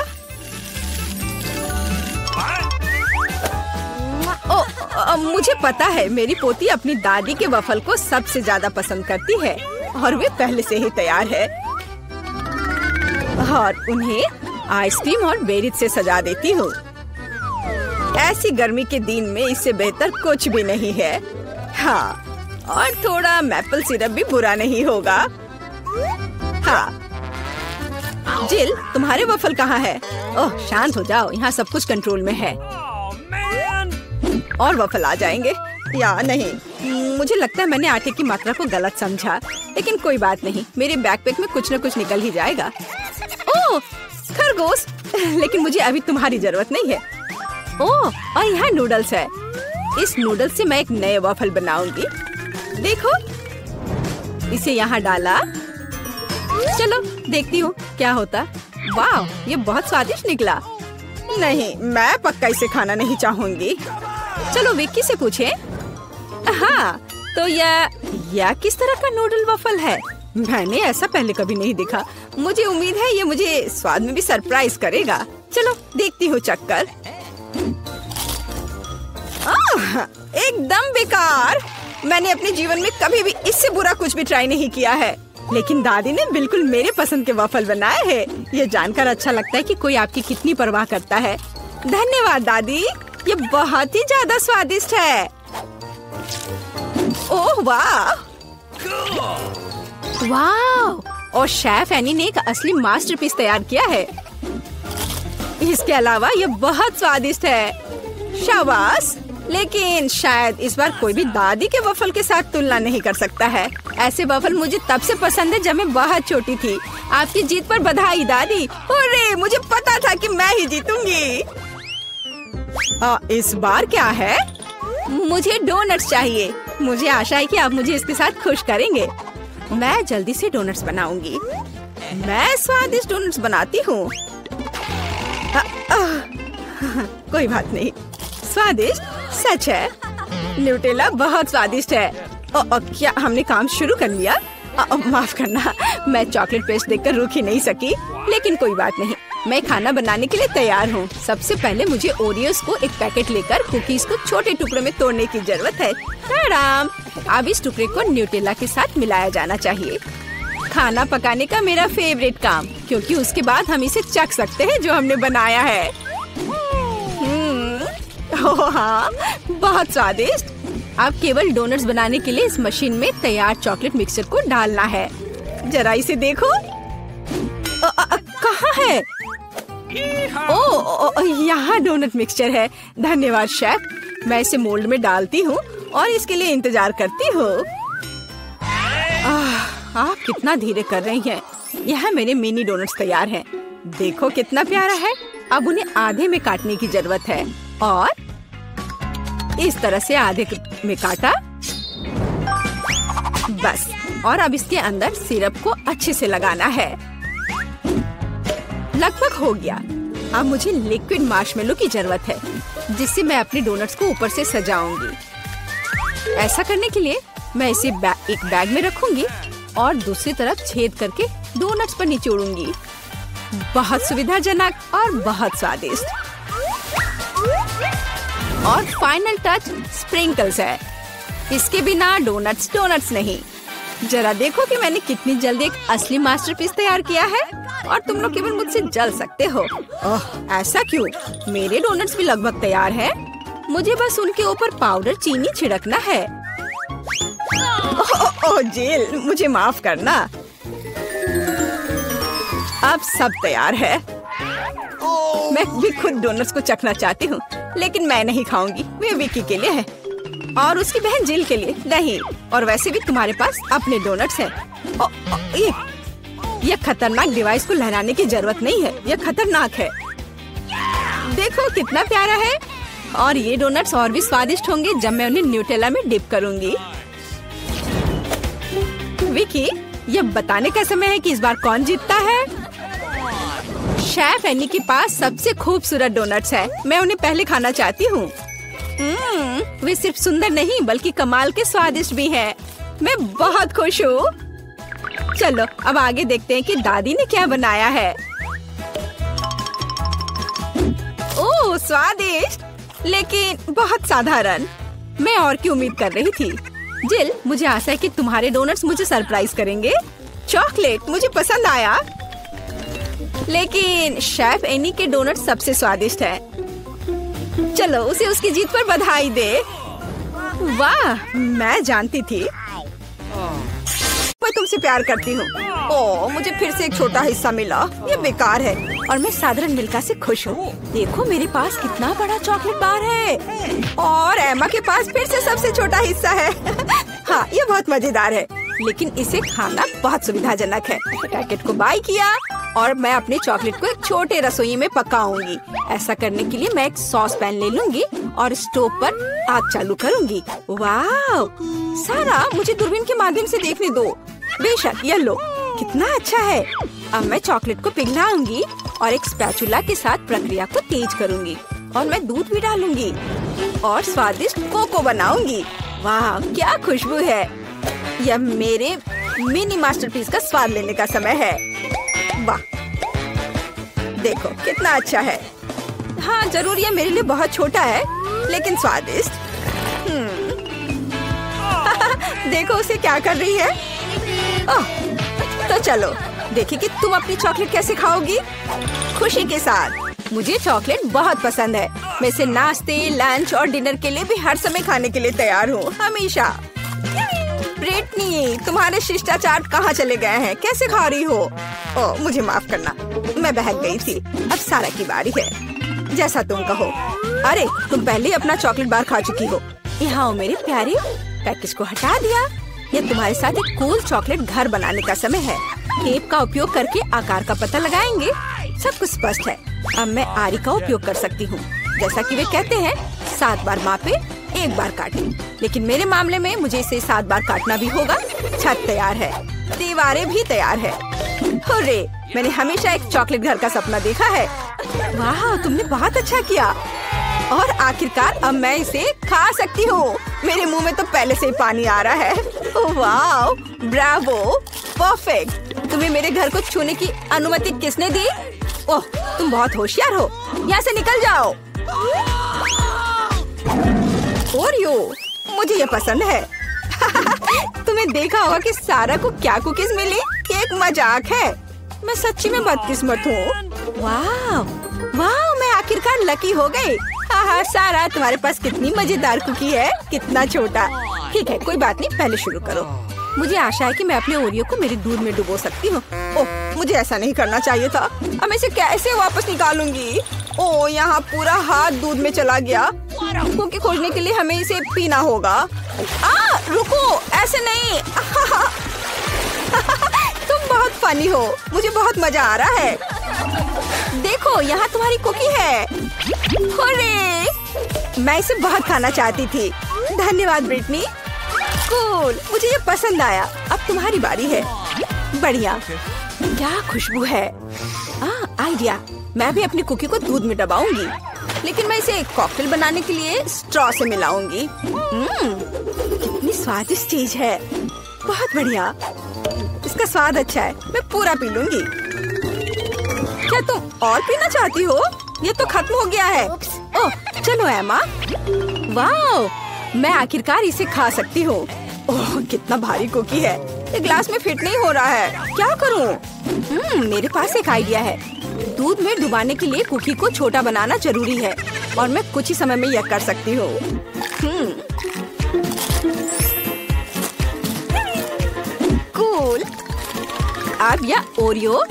मुझे पता है, मेरी पोती अपनी दादी के वफल को सबसे ज्यादा पसंद करती है और वे पहले से ही तैयार है। और उन्हें आइसक्रीम और बेरीज से सजा देती हूँ। ऐसी गर्मी के दिन में इससे बेहतर कुछ भी नहीं है। हाँ, और थोड़ा मैपल सिरप भी बुरा नहीं होगा। हाँ, जिल, तुम्हारे वफल कहाँ है? ओह, शांत हो जाओ, यहाँ सब कुछ कंट्रोल में है। और वफल आ जाएंगे या नहीं? मुझे लगता है मैंने आटे की मात्रा को गलत समझा, लेकिन कोई बात नहीं, मेरे बैकपैक में कुछ न कुछ निकल ही जाएगा। ओह, खरगोश, लेकिन मुझे अभी तुम्हारी जरूरत नहीं है। ओह, और यहाँ नूडल्स है। इस नूडल्स से मैं एक नए वफल बनाऊंगी। देखो, इसे यहाँ डाला। चलो देखती हूँ क्या होता। वाह, ये बहुत स्वादिष्ट निकला। नहीं, मैं पक्का इसे खाना नहीं चाहूंगी। चलो विक्की से पूछें। हाँ, तो यह किस तरह का नूडल वफल है? मैंने ऐसा पहले कभी नहीं देखा। मुझे उम्मीद है ये मुझे स्वाद में भी सरप्राइज करेगा। चलो देखती हूँ चक्कर। एकदम बेकार। मैंने अपने जीवन में कभी भी इससे बुरा कुछ भी ट्राई नहीं किया है, लेकिन दादी ने बिल्कुल मेरे पसंद के वफल बनाए हैं। ये जानकर अच्छा लगता है कि कोई आपकी कितनी परवाह करता है। धन्यवाद दादी, ये बहुत ही ज्यादा स्वादिष्ट है। ओह वाह, वाह! और शेफ एनी ने एक असली मास्टरपीस तैयार किया है। इसके अलावा ये बहुत स्वादिष्ट है। शाबाश, लेकिन शायद इस बार कोई भी दादी के वफल के साथ तुलना नहीं कर सकता है। ऐसे वफल मुझे तब से पसंद है जब मैं बहुत छोटी थी। आपकी जीत पर बधाई दादी। अरे, मुझे पता था कि मैं ही जीतूंगी। इस बार क्या है? मुझे डोनट्स चाहिए। मुझे आशा है कि आप मुझे इसके साथ खुश करेंगे। मैं जल्दी से डोनट्स बनाऊंगी। मैं स्वादिष्ट डोनट्स बनाती हूँ। कोई बात नहीं, स्वादिष्ट सच है। न्यूटेला बहुत स्वादिष्ट है। क्या हमने काम शुरू कर लिया? माफ करना, मैं चॉकलेट पेस्ट देखकर रुक ही नहीं सकी। लेकिन कोई बात नहीं, मैं खाना बनाने के लिए तैयार हूँ। सबसे पहले मुझे ओरियोस को एक पैकेट लेकर कुकीज को छोटे टुकड़ों में तोड़ने की जरूरत है। आराम। अब इस टुकड़े को न्यूटेला के साथ मिलाया जाना चाहिए। खाना पकाने का मेरा फेवरेट काम, क्योंकि उसके बाद हम इसे चख सकते हैं जो हमने बनाया है। ओह हाँ, बहुत स्वादिष्ट। अब केवल डोनट्स बनाने के लिए इस मशीन में तैयार चॉकलेट मिक्सचर को डालना है। जरा इसे देखो। कहाँ है? यहाँ डोनट मिक्सचर है। धन्यवाद शेफ। मैं इसे मोल्ड में डालती हूँ और इसके लिए इंतजार करती हूँ। आप कितना धीरे कर रही हैं। यहाँ मेरे मिनी डोनट्स तैयार हैं। देखो कितना प्यारा है। अब उन्हें आधे में काटने की जरूरत है और इस तरह से आधे में काटा। बस, और अब इसके अंदर सिरप को अच्छे से लगाना है। लगभग हो गया। अब मुझे लिक्विड मार्शमेलो की जरूरत है, जिससे मैं अपने डोनट्स को ऊपर से सजाऊंगी। ऐसा करने के लिए मैं इसे एक बैग में रखूंगी और दूसरी तरफ छेद करके डोनट्स पर निचोड़ूंगी। बहुत सुविधाजनक और बहुत स्वादिष्ट। और फाइनल टच स्प्रिंकल्स है। इसके बिना डोनट्स नहीं। जरा देखो कि मैंने कितनी जल्दी एक असली मास्टरपीस तैयार किया है और तुम लोग केवल मुझसे जल सकते हो। ओह, ऐसा क्यों? मेरे डोनट्स भी लगभग तैयार हैं। मुझे बस उनके ऊपर पाउडर चीनी छिड़कना है। ओह जिल, मुझे माफ करना। अब सब तैयार है। मैं भी खुद डोनट्स को चखना चाहती हूँ, लेकिन मैं नहीं खाऊंगी। वे विकी के लिए है और उसकी बहन जिल के लिए नहीं। और वैसे भी तुम्हारे पास अपने डोनट्स हैं। ये खतरनाक डिवाइस को लहराने की जरूरत नहीं है, यह खतरनाक है। देखो कितना प्यारा है। और ये डोनट्स और भी स्वादिष्ट होंगे जब मैं उन्हें न्यूटेला में डिप करूंगी। विकी, यह बताने का समय है कि इस बार कौन जीतता है। शेफ एनी के पास सबसे खूबसूरत डोनट्स है। मैं उन्हें पहले खाना चाहती हूँ। वे सिर्फ सुंदर नहीं बल्कि कमाल के स्वादिष्ट भी हैं। मैं बहुत खुश हूँ। चलो अब आगे देखते हैं कि दादी ने क्या बनाया है। ओह स्वादिष्ट, लेकिन बहुत साधारण। मैं और की उम्मीद कर रही थी। जिल, मुझे आशा है कि तुम्हारे डोनट्स मुझे सरप्राइज करेंगे। चॉकलेट मुझे पसंद आया, लेकिन शेफ एनी के डोनट सबसे स्वादिष्ट है। चलो उसे उसकी जीत पर बधाई दे। वाह, मैं जानती थी। मैं तुमसे प्यार करती हूँ। ओह, मुझे फिर से एक छोटा हिस्सा मिला। ये बेकार है और मैं साधारण मिल्का से खुश हूँ। देखो मेरे पास कितना बड़ा चॉकलेट बार है और एमा के पास फिर से सबसे छोटा हिस्सा है। हाँ, ये बहुत मजेदार है, लेकिन इसे खाना बहुत सुविधाजनक है। पैकेट को बाय किया और मैं अपने चॉकलेट को एक छोटे रसोई में पकाऊंगी। ऐसा करने के लिए मैं एक सॉस पैन ले लूंगी और स्टोव पर आग चालू करूंगी। वाह, सारा मुझे दूरबीन के माध्यम से देखने दो। बेशक, ये लो, कितना अच्छा है। अब मैं चॉकलेट को पिघलाऊंगी और एक स्पैचुला के साथ प्रक्रिया को तेज करूंगी और मैं दूध भी डालूंगी और स्वादिष्ट कोको बनाऊंगी। वाह, क्या खुशबू है। यह मेरे मिनी मास्टरपीस का स्वाद लेने का समय है। वाह, देखो कितना अच्छा है। हाँ जरूर, यह मेरे लिए बहुत छोटा है लेकिन स्वादिष्ट। देखो उसे क्या कर रही है। ओह, तो चलो देखिए कि तुम अपनी चॉकलेट कैसे खाओगी। खुशी के साथ। मुझे चॉकलेट बहुत पसंद है। मैं इसे नाश्ते, लंच और डिनर के लिए भी हर समय खाने के लिए तैयार हूँ, हमेशा। ब्रिटनी, तुम्हारे शिष्टाचार कहाँ चले गए हैं? कैसे खा रही हो? ओह, मुझे माफ करना, मैं बहक गई थी। अब सारा की बारी है। जैसा तुम कहो। अरे, तुम पहले ही अपना चॉकलेट बार खा चुकी हो। यहाँ हो मेरे प्यारे। पैकेज को हटा दिया। यह तुम्हारे साथ एक कूल चॉकलेट घर बनाने का समय है। टेप का उपयोग करके आकार का पता लगाएंगे। सब कुछ स्पष्ट है। अब मैं आरी का उपयोग कर सकती हूँ। जैसा कि वे कहते हैं, 7 बार मापे, 1 बार काटे। लेकिन मेरे मामले में मुझे इसे 7 बार काटना भी होगा। छत तैयार है, दीवारें भी तैयार है। हुर्रे, मैंने हमेशा एक चॉकलेट घर का सपना देखा है। वाह, तुमने बहुत अच्छा किया। और आखिरकार अब मैं इसे खा सकती हूँ। मेरे मुंह में तो पहले से ही पानी आ रहा है। वाह, ब्रावो, परफेक्ट। तुम्हें मेरे घर को छूने की अनुमति किसने दी? ओह, तुम बहुत होशियार हो। यहाँ से निकल जाओ। ओरियो, मुझे ये पसंद है। तुम्हें देखा होगा कि सारा को क्या कुकीज मिली? ये एक मजाक है। मैं सच्ची में बदकिस्मत हूँ। वाह वाह, मैं आखिरकार लकी हो गई। हाँ सारा, तुम्हारे पास कितनी मजेदार कुकी है। कितना छोटा। ठीक है, कोई बात नहीं, पहले शुरू करो। मुझे आशा है कि मैं अपने ओरियो को मेरे दूध में डुबो सकती हूँ। ओह, मुझे ऐसा नहीं करना चाहिए था। अब मैं इसे कैसे वापस निकालूंगी? ओह, यहाँ पूरा हाथ दूध में चला गया। कुकी खोजने के लिए हमें इसे पीना होगा। रुको, ऐसे नहीं। तुम बहुत फनी हो। मुझे बहुत मजा आ रहा है। देखो, यहाँ तुम्हारी कुकी है। हुर्रे! मैं इसे बहुत खाना चाहती थी। धन्यवाद ब्रिटनी। कूल, मुझे ये पसंद आया। अब तुम्हारी बारी है। बढ़िया, क्या खुशबू है। आइडिया, मैं भी अपनी कुकी को दूध में दबाऊंगी, लेकिन मैं इसे एक कॉकटेल बनाने के लिए स्ट्रॉ से मिलाऊंगी। कितनी स्वादिष्ट चीज है। बहुत बढ़िया, इसका स्वाद अच्छा है। मैं पूरा पी लूंगी। क्या तुम और पीना चाहती हो? ये तो खत्म हो गया है। ओह, चलो एमा। वाह, मैं आखिरकार इसे खा सकती हूँ। ओह, कितना भारी कुकी है। ये ग्लास में फिट नहीं हो रहा है। क्या करूँ? मेरे पास एक आइडिया है। दूध में डुबाने के लिए कुकी को छोटा बनाना जरूरी है और मैं कुछ ही समय में यह कर सकती हूँ। कूल। अब यह ओरियो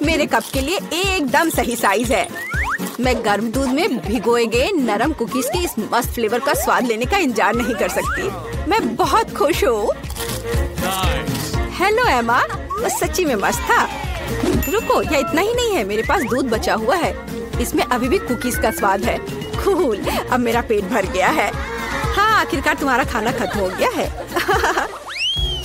मेरे कप के लिए एकदम सही साइज है। मैं गर्म दूध में भिगोए गए नरम कुकीज के इस मस्त फ्लेवर का स्वाद लेने का इंतजार नहीं कर सकती। मैं बहुत खुश हूँ। हेलो एमा, वो सच्ची में मस्त था। रुको, यह इतना ही नहीं है, मेरे पास दूध बचा हुआ है। इसमें अभी भी कुकीज का स्वाद है। कूल, अब मेरा पेट भर गया है। हाँ, आखिरकार तुम्हारा खाना खत्म हो गया है।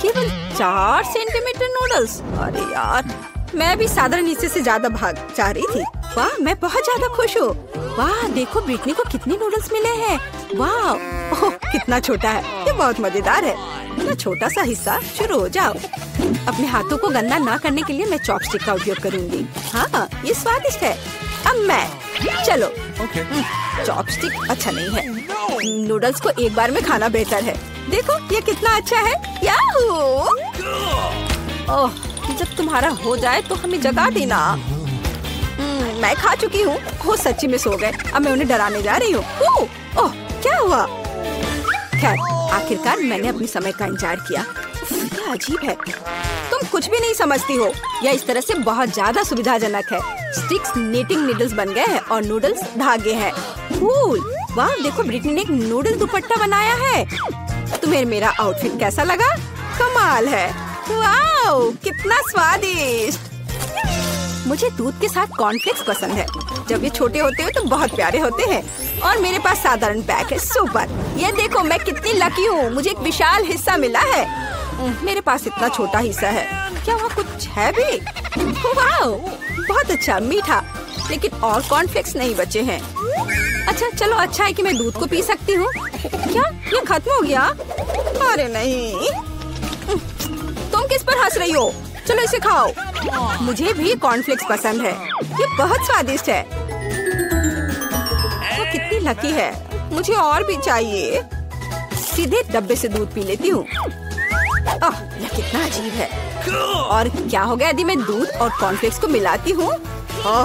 केवल 4 सेंटीमीटर नूडल्स। अरे यार, मैं भी साधारण हिस्से से ज्यादा भाग चाह रही थी। वाह, मैं बहुत ज्यादा खुश हूँ। वाह, देखो ब्रिटनी को कितने नूडल्स मिले हैं। वाह, ओह कितना छोटा है, ये बहुत मजेदार है। इतना छोटा सा हिस्सा। शुरू हो जाओ। अपने हाथों को गंदा ना करने के लिए मैं चॉपस्टिक का उपयोग करूंगी। हाँ, ये स्वादिष्ट है। अब मैं, चलो। चॉपस्टिक अच्छा नहीं है। नूडल्स को एक बार में खाना बेहतर है। देखो ये कितना अच्छा है। याहू! ओह, जब तुम्हारा हो जाए तो हमें जगा देना। मैं खा चुकी हूँ। वो सच्ची में सो गए। अब मैं उन्हें डराने जा रही हूँ। ओह, क्या हुआ? खैर, आखिरकार मैंने अपने समय का इंतजार किया। क्या अजीब है, तुम कुछ भी नहीं समझती हो। यह इस तरह से बहुत ज्यादा सुविधाजनक है। स्टिक्स नीटिंग नीडल्स बन गए हैं और नूडल्स धागे हैं। कूल! वाह, देखो ब्रिटनी ने एक नूडल दुपट्टा बनाया है। तुम्हें मेरा आउटफिट कैसा लगा? कमाल है। वाह, कितना स्वादिष्ट। मुझे दूध के साथ कॉर्नफ्लेक्स पसंद है। जब ये छोटे होते हैं तो बहुत प्यारे होते हैं। और मेरे पास साधारण पैक है। सुपर! ये देखो मैं कितनी लकी हूँ, मुझे एक विशाल हिस्सा मिला है। मेरे पास इतना छोटा हिस्सा है। क्या वहाँ कुछ है भी? वाह, बहुत अच्छा, मीठा। लेकिन और कॉर्नफ्लेक्स नहीं बचे हैं। अच्छा चलो, अच्छा है कि मैं दूध को पी सकती हूँ। क्या ये खत्म हो गया? अरे नहीं, तुम किस पर हंस रही हो? चलो इसे खाओ। मुझे भी कॉर्नफ्लेक्स पसंद है, ये बहुत स्वादिष्ट है। वो कितनी लकी है, मुझे और भी चाहिए। सीधे डब्बे से दूध पी लेती हूँ। यह कितना अजीब है। और क्या हो गया यदि मैं दूध और कॉर्नफ्लेक्स को मिलाती हूँ?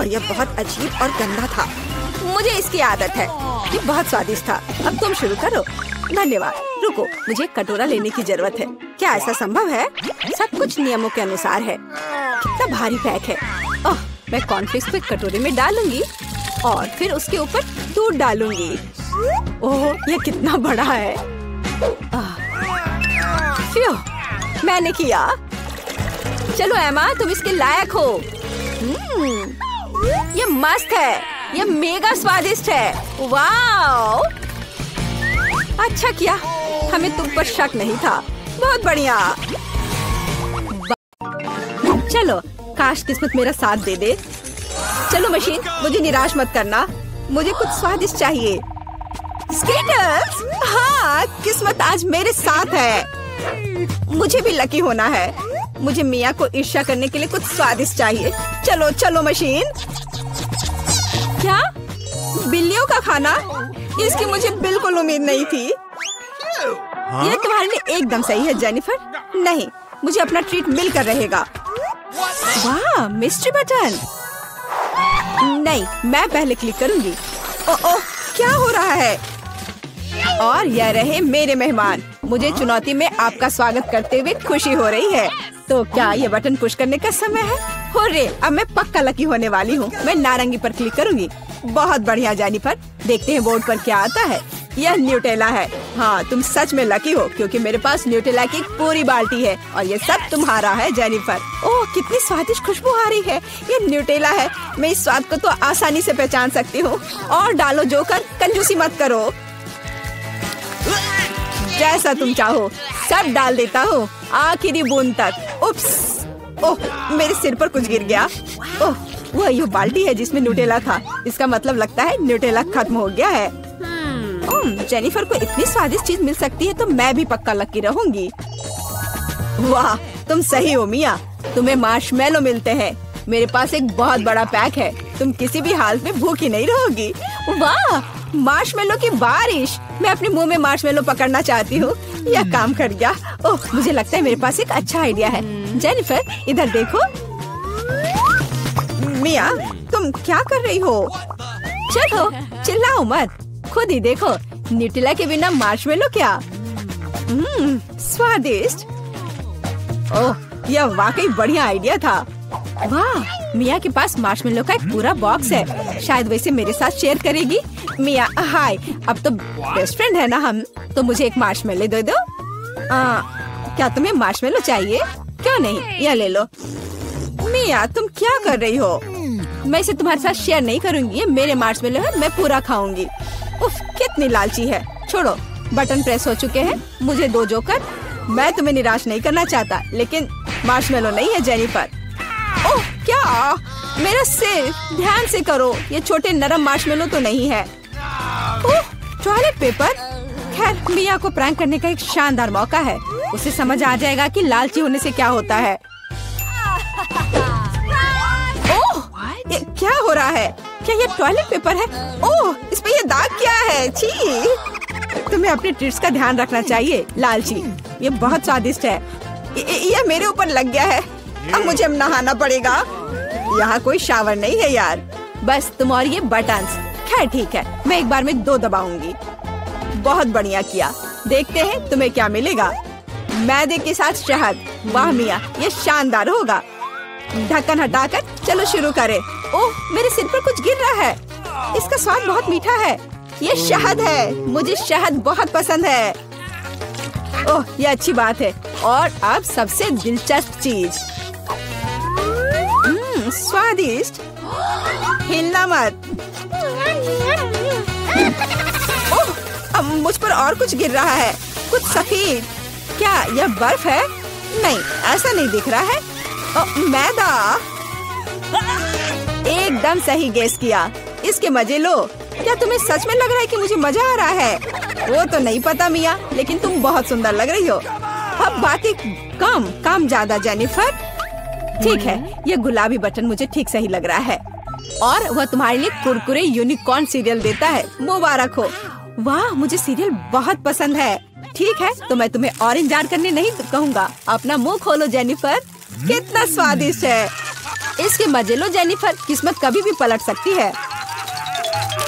यह बहुत अजीब और गंदा था। मुझे इसकी आदत है। ये बहुत स्वादिष्ट था। अब तुम शुरू करो। धन्यवाद। रुको, मुझे एक कटोरा लेने की जरूरत है। क्या ऐसा संभव है? सब कुछ नियमों के अनुसार है। कितना भारी पैक है। मैं कॉर्नफ्लेक्स को एक कटोरे में डालूंगी और फिर उसके ऊपर दूध डालूंगी। ओह, यह कितना बड़ा है। मैंने किया। चलो एमा, तुम इसके लायक हो। ये मस्त है, ये मेगा स्वादिष्ट है। वाओ, अच्छा किया, हमें तुम पर शक नहीं था। बहुत बढ़िया। चलो, काश किस्मत मेरा साथ दे दे। चलो मशीन, मुझे निराश मत करना। मुझे कुछ स्वादिष्ट चाहिए। स्केटर्स! हाँ, किस्मत आज मेरे साथ है। मुझे भी लकी होना है। मुझे मिया को ईर्ष्या करने के लिए कुछ स्वादिष्ट चाहिए। चलो चलो मशीन। क्या? बिल्लियों का खाना? इसकी मुझे बिल्कुल उम्मीद नहीं थी। ये तुम्हारे लिए एकदम सही है जेनिफर। नहीं, मुझे अपना ट्रीट मिलकर रहेगा। वाह, मिस्ट्री बटन। नहीं, मैं पहले क्लिक करूंगी। ओह, क्या हो रहा है? और यह रहे मेरे मेहमान। मुझे चुनौती में आपका स्वागत करते हुए खुशी हो रही है। तो क्या ये बटन पुश करने का समय है? हुर्रे, अब मैं पक्का लकी होने वाली हूँ। मैं नारंगी पर क्लिक करूंगी। बहुत बढ़िया जेनिफर। देखते हैं बोर्ड पर क्या आता है। यह न्यूटेला है। हाँ, तुम सच में लकी हो क्योंकि मेरे पास न्यूटेला की एक पूरी बाल्टी है और ये सब तुम्हारा है जेनिफर। ओह, कितनी स्वादिष्ट खुशबू आ रही है। ये न्यूटेला है। मैं इस स्वाद को तो आसानी से पहचान सकती हूँ। और डालो जोकर, कंजूसी मत करो। जैसा तुम चाहो सब डाल देता हूँ, आखिरी बूंद तक। उप्स! ओह, मेरे सिर पर कुछ गिर गया। ओह, वह यह बाल्टी है जिसमें न्यूटेला था। इसका मतलब लगता है न्यूटेला खत्म हो गया है। जेनिफर को इतनी स्वादिष्ट चीज मिल सकती है तो मैं भी पक्का लकी रहूंगी। वाह, तुम सही हो मिया। तुम्हें मार्शमेलो मिलते हैं। मेरे पास एक बहुत बड़ा पैक है। तुम किसी भी हालत में भूखी नहीं रहोगी। वाह, मार्शमेलो की बारिश। मैं अपने मुंह में मार्शमेलो पकड़ना चाहती हूँ। यह काम कर गया। ओह, मुझे लगता है मेरे पास एक अच्छा आइडिया है। जेनिफर, इधर देखो। मिया, तुम क्या कर रही हो? चलो, चिल्लाओ मत, खुद ही देखो। न्यूटेला के बिना मार्शमेलो क्या? स्वादिष्ट। ओह, यह वाकई बढ़िया आइडिया था। वाह, मिया के पास मार्शमेलो का एक पूरा बॉक्स है, शायद वैसे मेरे साथ शेयर करेगी। मिया हाय, अब तो बेस्ट फ्रेंड है ना हम, तो मुझे एक मार्शमेलो दे दो। क्या तुम्हें मार्शमेलो चाहिए? क्यों नहीं, यह ले लो। मिया तुम क्या कर रही हो? मैं इसे तुम्हारे साथ शेयर नहीं करूंगी, ये मेरे मार्शमेलो है, मैं पूरा खाऊंगी। उफ, कितनी लालची है। छोड़ो, बटन प्रेस हो चुके हैं, मुझे दो जोकर। मैं तुम्हें निराश नहीं करना चाहता, लेकिन मार्शमेलो नहीं है जेनिफर। ओह क्या, मेरा सिर, ध्यान से करो, ये छोटे नरम मार्शमेलो तो नहीं है। ओह, टॉयलेट पेपर। खैर, मिया को प्रैंक करने का एक शानदार मौका है, उसे समझ आ जाएगा कि लालची होने से क्या होता है। ओह, ये क्या हो रहा है? क्या ये टॉयलेट पेपर है? ओह, इस पे ये दाग क्या है? छी! तुम्हें अपने ट्रीट्स का ध्यान रखना चाहिए, लालची। ये बहुत स्वादिष्ट है। ये मेरे ऊपर लग गया है, अब मुझे नहाना पड़ेगा। यहाँ कोई शावर नहीं है यार। बस तुम और ये बटन्स। खैर ठीक है, मैं एक बार में 2 दबाऊंगी। बहुत बढ़िया किया। देखते हैं तुम्हें क्या मिलेगा। मैदे के साथ शहद। वाह मिया, ये शानदार होगा। ढक्कन हटाकर चलो शुरू करें। ओह, मेरे सिर पर कुछ गिर रहा है। इसका स्वाद बहुत मीठा है। ये शहद है, मुझे शहद बहुत पसंद है। ओह, ये अच्छी बात है। और अब सबसे दिलचस्प चीज, स्वादिष्ट। हिलना मत। ओह, अब मुझ पर और कुछ गिर रहा है, कुछ सफेद। क्या यह बर्फ है? नहीं, ऐसा नहीं दिख रहा है। मैदा। एकदम सही गेस किया। इसके मजे लो। क्या तुम्हें सच में लग रहा है कि मुझे मजा आ रहा है? वो तो नहीं पता मिया, लेकिन तुम बहुत सुंदर लग रही हो। अब बातें कम, काम ज्यादा जेनिफर। ठीक है, ये गुलाबी बटन मुझे ठीक सही लग रहा है। और वह तुम्हारे लिए कुरकुरे यूनिकॉर्न सीरियल देता है। मुबारक हो। वाह, मुझे सीरियल बहुत पसंद है। ठीक है, तो मैं तुम्हें और इंतजार करने नहीं कहूँगा। अपना मुंह खोलो जेनिफर। कितना स्वादिष्ट है। इसके मजे लो जेनिफर, किस्मत कभी भी पलट सकती है।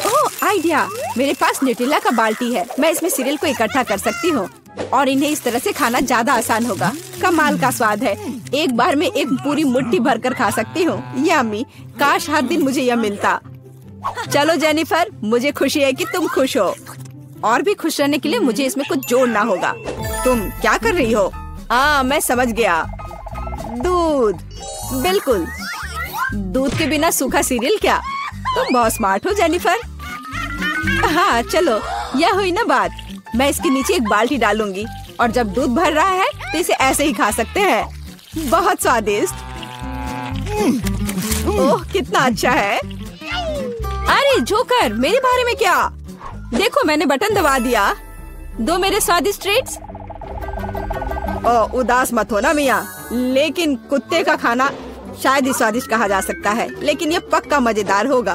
ओह, आइडिया। मेरे पास न्यूटेला का बाल्टी है, मैं इसमें सीरियल को इकट्ठा कर सकती हूँ और इन्हें इस तरह से खाना ज्यादा आसान होगा। कमाल का स्वाद है। एक बार में एक पूरी मुट्ठी भरकर खा सकती हूँ। यम्मी, काश हर दिन मुझे यह मिलता। चलो जेनिफर, मुझे खुशी है कि तुम खुश हो। और भी खुश रहने के लिए मुझे इसमें कुछ जोड़ना होगा। तुम क्या कर रही हो? मैं समझ गया। दूध। बिल्कुल, दूध के बिना सूखा सीरियल क्या? तुम बहुत स्मार्ट हो जेनिफर। हाँ चलो, यह हुई ना बात। मैं इसके नीचे एक बाल्टी डालूंगी और जब दूध भर रहा है तो इसे ऐसे ही खा सकते हैं। बहुत स्वादिष्ट। ओह, कितना अच्छा है। अरे जोकर, मेरे बारे में क्या? देखो, मैंने बटन दबा दिया। दो मेरे स्वादिष्ट ट्रीट्स। उदास मत हो ना मिया, लेकिन कुत्ते का खाना शायद ही स्वादिष्ट कहा जा सकता है, लेकिन ये पक्का मजेदार होगा।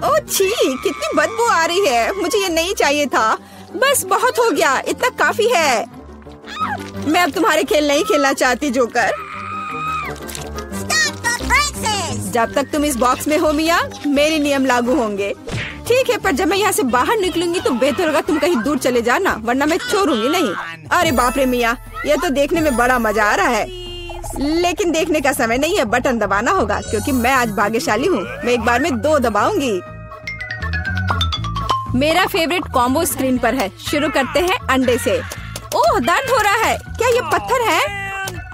ओह छी, कितनी बदबू आ रही है। मुझे ये नहीं चाहिए था। बस बहुत हो गया, इतना काफी है। मैं अब तुम्हारे खेल नहीं खेलना चाहती जोकर। जब तक तुम इस बॉक्स में हो मिया, मेरे नियम लागू होंगे। ठीक है, पर जब मैं यहाँ से बाहर निकलूंगी तो बेहतर होगा तुम कहीं दूर चले जाना, वरना मैं छोड़ूंगी नहीं। अरे बाप रे मिया, यह तो देखने में बड़ा मजा आ रहा है, लेकिन देखने का समय नहीं है। बटन दबाना होगा क्योंकि मैं आज भाग्यशाली हूँ। मैं एक बार में 2 दबाऊंगी। मेरा फेवरेट कॉम्बो स्क्रीन पर है। शुरू करते हैं अंडे से। ओह, दर्द हो रहा है। क्या ये पत्थर है?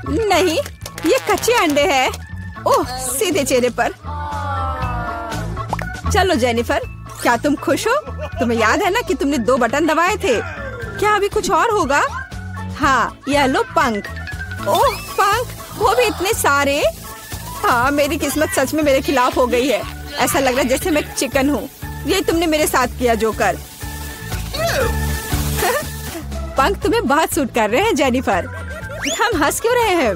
नहीं, ये कच्चे अंडे हैं। ओह, सीधे चेहरे पर। चलो जेनिफर, क्या तुम खुश हो? तुम्हें याद है ना कि तुमने 2 बटन दबाए थे। क्या अभी कुछ और होगा? हाँ, यह लो पंख। ओह पंख, वो भी इतने सारे। हाँ, मेरी किस्मत सच में मेरे खिलाफ हो गई है। ऐसा लग रहा है जैसे मैं चिकन हूँ। ये तुमने मेरे साथ किया जोकर। पंख तुम्हें बहुत सूट कर रहे हैं जेनिफर। हम हंस क्यों रहे हैं?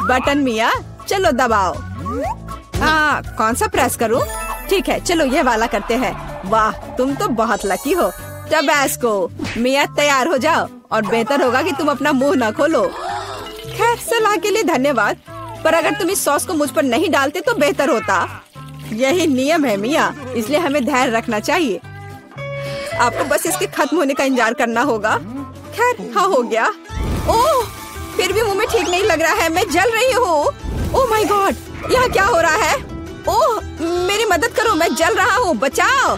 बटन मिया, चलो दबाओ। कौन सा प्रेस करूं? ठीक है, चलो ये वाला करते हैं। वाह, तुम तो बहुत लकी हो। टबैस्को। मिया, तैयार हो जाओ और बेहतर होगा कि तुम अपना मुंह न खोलो। खैर, सलाह के लिए धन्यवाद, पर अगर तुम इस सॉस को मुझ पर नहीं डालते तो बेहतर होता। यही नियम है मिया, इसलिए हमें धैर्य रखना चाहिए। आपको बस इसके खत्म होने का इंतजार करना होगा। खैर, हाँ हो गया। ओह, फिर भी मुंह में ठीक नहीं लग रहा है। मैं जल रही हूँ। ओह माय गॉड, यहाँ क्या हो रहा है? ओह मेरी मदद करो, मैं जल रहा हूँ, बचाओ।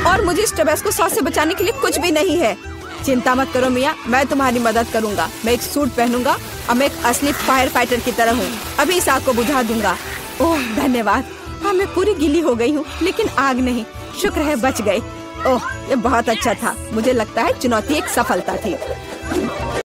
और मुझे इस टबैस्को सॉस से बचाने के लिए कुछ भी नहीं है। चिंता मत करो मिया, मैं तुम्हारी मदद करूँगा। मैं एक सूट पहनूंगा और मैं एक असली फायर फाइटर की तरह हूँ। अभी इस आग को बुझा दूंगा। ओह धन्यवाद। हाँ मैं पूरी गीली हो गई हूँ लेकिन आग नहीं, शुक्र है बच गए। ओह ये बहुत अच्छा था। मुझे लगता है चुनौती एक सफलता थी।